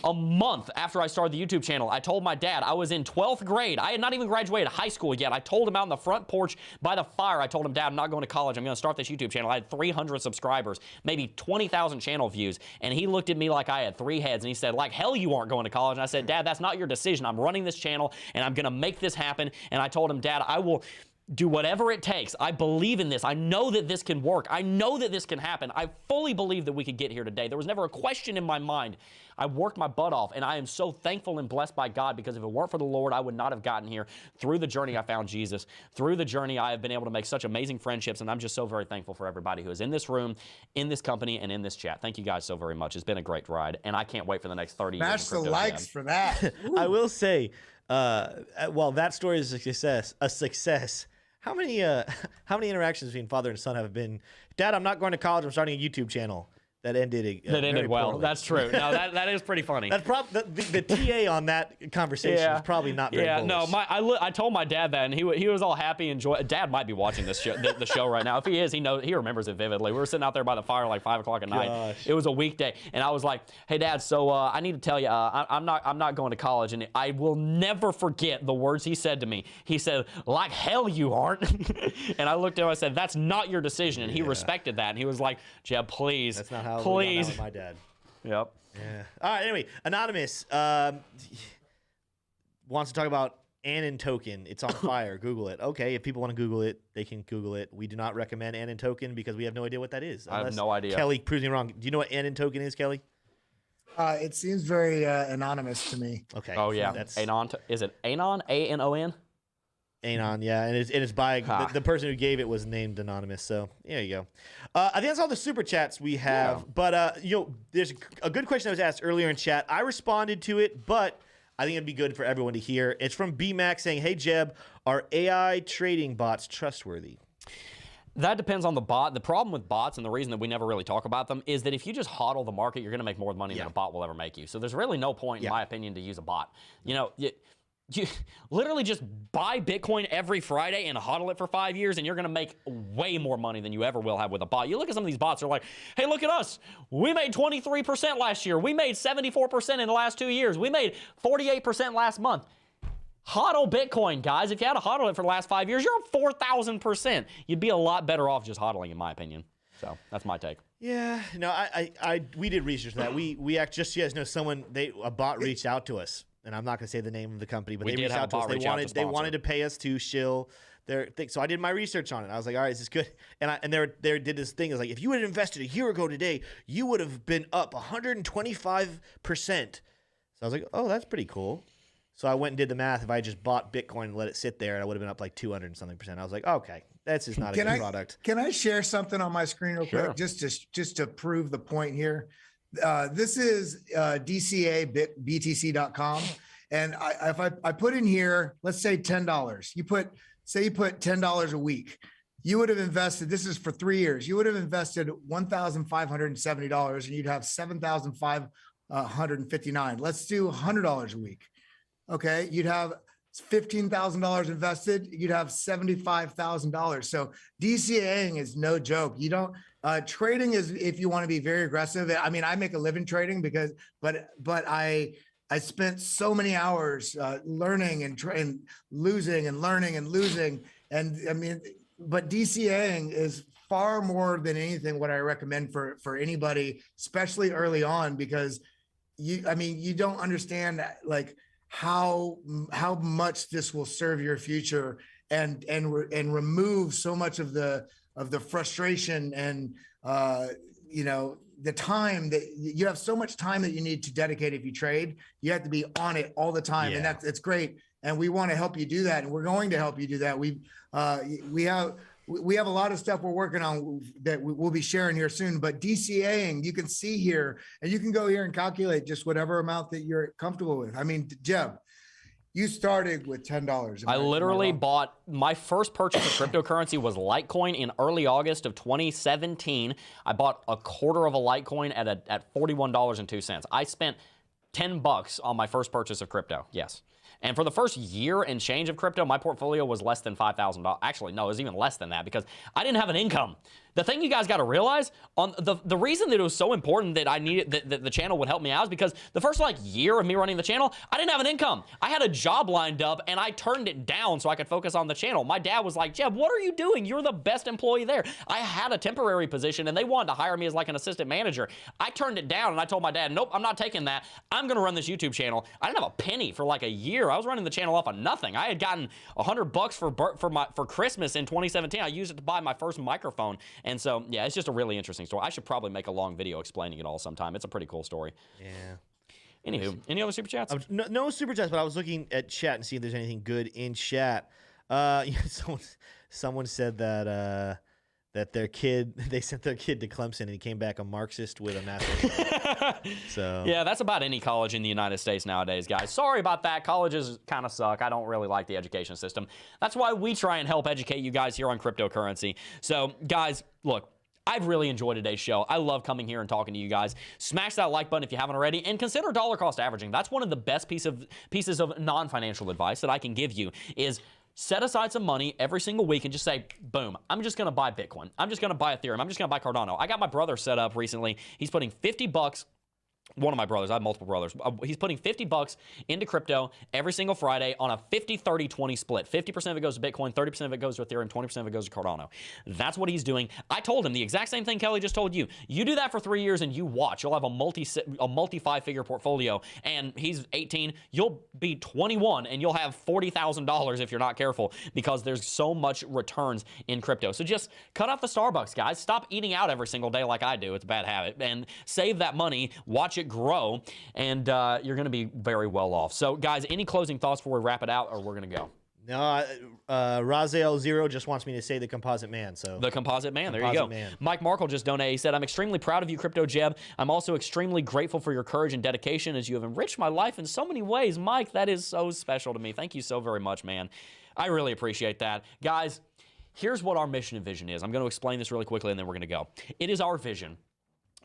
A month after I started the YouTube channel, I told my dad I was in 12th grade. I had not even graduated high school yet. I told him out on the front porch by the fire. I told him, Dad, I'm not going to college. I'm going to start this YouTube channel. I had 300 subscribers, maybe 20,000 channel views. And he looked at me like I had 3 heads. And he said, like hell you aren't going to college. And I said, Dad, that's not your decision. I'm running this channel and I'm going to make this happen. And I told him, Dad, I will do whatever it takes. I believe in this. I know that this can work. I know that this can happen. I fully believe that we could get here today. There was never a question in my mind. I worked my butt off, and I am so thankful and blessed by God, because if it weren't for the Lord, I would not have gotten here. Through the journey, I found Jesus. Through the journey, I have been able to make such amazing friendships, and I'm just so very thankful for everybody who is in this room, in this company, and in this chat. Thank you guys so very much. It's been a great ride, and I can't wait for the next 30 years. Smash the likes for that. I will say, while that story is a success, how many interactions between father and son have been, Dad, I'm not going to college, I'm starting a YouTube channel, that ended well. poorly. That's true. No, that is pretty funny. That's the TA on that conversation is probably not very bullish. No, I told my dad that, and he was all happy and joy. Dad might be watching this show, the show right now. If he is, he remembers it vividly. We were sitting out there by the fire like 5 o'clock at night. It was a weekday, and I was like, "Hey, Dad, so I need to tell you, I'm not going to college." And I will never forget the words he said to me. He said, "Like hell you aren't." And I looked at him. I said, "That's not your decision." And he respected that, and he was like, "Jebb, please." That's not how please. With my dad. Yep. Yeah. All right. Anyway, Anonymous wants to talk about Anon token. It's on fire. Google it. Okay. If people want to Google it, they can Google it. We do not recommend Anon token because we have no idea what that is. I have no idea. Kelly proves me wrong. Do you know what Anon token is, Kelly? It seems very anonymous to me. Okay. Oh yeah. That's Anon. Is it Anon? A-N-O-N? Anon, yeah, and it's by the person who gave it was named anonymous. So there you go. I think that's all the super chats we have. Yeah. But there's a good question that was asked earlier in chat. I responded to it, but I think it'd be good for everyone to hear. It's from BMac saying, "Hey Jebb, are AI trading bots trustworthy?" That depends on the bot. The problem with bots, and the reason that we never really talk about them, is that if you just hodl the market, you're going to make more money than a bot will ever make you. So there's really no point, in my opinion, to use a bot. You literally just buy Bitcoin every Friday and hodl it for 5 years, and you're going to make way more money than you ever will have with a bot. You look at some of these bots, they're like, hey, look at us. We made 23% last year. We made 74% in the last 2 years. We made 48% last month. Hodl Bitcoin, guys. If you had to hodl it for the last 5 years, you're up 4,000%. You'd be a lot better off just hodling, in my opinion. So that's my take. Yeah, no, we did research on that. We actually, just so you guys know, a bot reached out to us. And I'm not going to say the name of the company, but they reached out to us. They wanted to pay us to shill their thing. So I did my research on it. I was like, all right, is this good? And they did this thing. It's like, if you had invested a year ago today, you would have been up 125%. So I was like, oh, that's pretty cool. So I went and did the math. If I just bought Bitcoin and let it sit there, I would have been up like 200 and something %. I was like, okay, that's just not a good product. Can I share something on my screen real quick? Just to prove the point here. This is DCA BTC.com. And if I put in here, let's say $10, you put $10 a week, you would have invested, this is for 3 years, you would have invested $1,570 and you'd have $7,559. Let's do $100 a week. Okay. You'd have $15,000 invested, you'd have $75,000. So DCAing is no joke. You don't, trading is, if you want to be very aggressive. I mean, I make a living trading but I spent so many hours learning and losing and learning and losing. And I mean, but DCAing is far more than anything what I recommend for anybody, especially early on, because you don't understand like how much this will serve your future and remove so much of the frustration and the time that you have, so much time that you need to dedicate. If you trade, you have to be on it all the time. And it's great. And we want to help you do that. And we're going to help you do that. We have a lot of stuff we're working on that we'll be sharing here soon, but DCAing, you can see here, and you can go here and calculate just whatever amount that you're comfortable with. I mean, Jebb, you started with $10. I literally bought, my first purchase of cryptocurrency was Litecoin in early August of 2017. I bought a quarter of a Litecoin at $41.02. I spent $10 on my first purchase of crypto. Yes. And for the first year and change of crypto, my portfolio was less than $5,000. Actually, no, it was even less than that because I didn't have an income. The thing you guys got to realize, on the reason that it was so important that I needed that the channel would help me out is because the first like year of me running the channel, I didn't have an income. I had a job lined up and I turned it down so I could focus on the channel. My dad was like, Jebb, what are you doing? You're the best employee there. I had a temporary position and they wanted to hire me as like an assistant manager. I turned it down and I told my dad, nope, I'm not taking that. I'm going to run this YouTube channel. I didn't have a penny for like a year. I was running the channel off of nothing. I had gotten $100 for Christmas in 2017. I used it to buy my first microphone. And so, yeah, it's just a really interesting story. I should probably make a long video explaining it all sometime. It's a pretty cool story. Yeah. Anywho, any other super chats? No super chats, but I was looking at chat and see if there's anything good in chat. Someone said that they sent their kid to Clemson and he came back a Marxist with a master's. So yeah, that's about any college in the United States nowadays, guys. Sorry about that. Colleges kind of suck. I don't really like the education system. That's why we try and help educate you guys here on cryptocurrency. So guys, look, I've really enjoyed today's show. I love coming here and talking to you guys. Smash that like button if you haven't already, and consider dollar cost averaging. That's one of the best pieces of non-financial advice that I can give you is set aside some money every single week and just say, boom, I'm just going to buy Bitcoin. I'm just going to buy Ethereum. I'm just going to buy Cardano. I got my brother set up recently. He's putting $50. One of my brothers, I have multiple brothers. He's putting $50 into crypto every single Friday on a 50-30-20 split. 50% of it goes to Bitcoin, 30% of it goes to Ethereum, 20% of it goes to Cardano. That's what he's doing. I told him the exact same thing Kelly just told you. You do that for 3 years and you watch. You'll have a multi five-figure portfolio, and he's 18. You'll be 21 and you'll have $40,000 if you're not careful, because there's so much returns in crypto. So just cut off the Starbucks, guys. Stop eating out every single day like I do. It's a bad habit. And save that money. Watch it grow, and you're going to be very well off. So, guys, any closing thoughts before we wrap it out, or we're going to go? No, Raziel Zero just wants me to say the composite man. So the composite man. There you go. Man. Mike Markle just donated. He said, I'm extremely proud of you, CryptoJebb. I'm also extremely grateful for your courage and dedication as you have enriched my life in so many ways. Mike, that is so special to me. Thank you so very much, man. I really appreciate that. Guys, here's what our mission and vision is. I'm going to explain this really quickly, and then we're going to go. It is our vision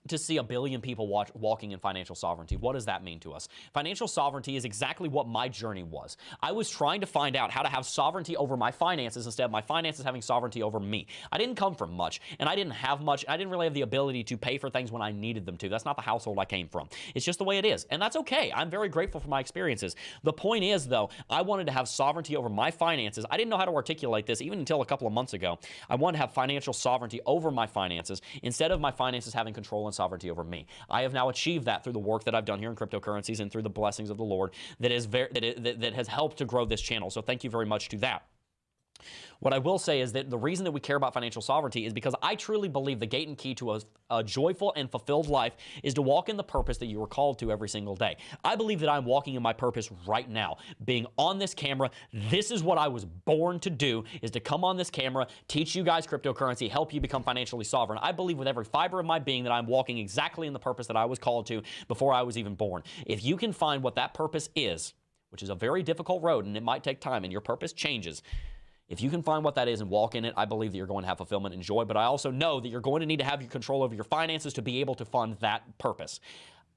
to see 1 billion people walking in financial sovereignty. What does that mean to us? Financial sovereignty is exactly what my journey was. I was trying to find out how to have sovereignty over my finances instead of my finances having sovereignty over me. I didn't come from much, and I didn't have much. I didn't really have the ability to pay for things when I needed them to. That's not the household I came from. It's just the way it is, and that's okay. I'm very grateful for my experiences. The point is, though, I wanted to have sovereignty over my finances. I didn't know how to articulate this even until a couple of months ago. I wanted to have financial sovereignty over my finances instead of my finances having control and sovereignty over me. I have now achieved that through the work that I've done here in cryptocurrencies and through the blessings of the Lord that has helped to grow this channel. So thank you very much to that. What I will say is that the reason that we care about financial sovereignty is because I truly believe the gate and key to a joyful and fulfilled life is to walk in the purpose that you were called to every single day. I believe that I'm walking in my purpose right now. Being on this camera, this is what I was born to do, is to come on this camera, teach you guys cryptocurrency, help you become financially sovereign. I believe with every fiber of my being that I'm walking exactly in the purpose that I was called to before I was even born. If you can find what that purpose is, which is a very difficult road and it might take time and your purpose changes, if you can find what that is and walk in it, I believe that you're going to have fulfillment and joy, but I also know that you're going to need to have your control over your finances to be able to fund that purpose.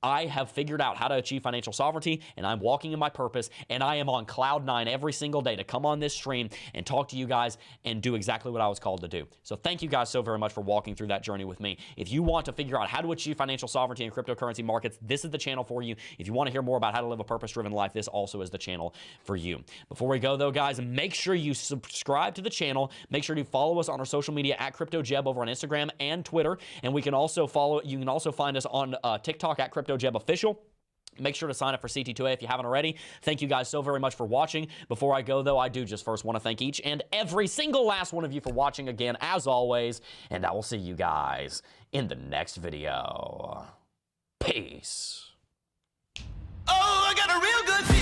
I have figured out how to achieve financial sovereignty, and I'm walking in my purpose, and I am on cloud 9 every single day to come on this stream and talk to you guys and do exactly what I was called to do. So thank you guys so very much for walking through that journey with me. If you want to figure out how to achieve financial sovereignty in cryptocurrency markets, this is the channel for you. If you want to hear more about how to live a purpose-driven life, this also is the channel for you. Before we go, though, guys, make sure you subscribe to the channel. Make sure to follow us on our social media at CryptoJebb over on Instagram and Twitter, and you can also find us on TikTok at CryptoJebb Official. Make sure to sign up for CT2A if you haven't already. Thank you guys so very much for watching. Before I go, though, I do just first want to thank each and every single last one of you for watching again, as always, and I will see you guys in the next video. Peace. Oh, I got a real good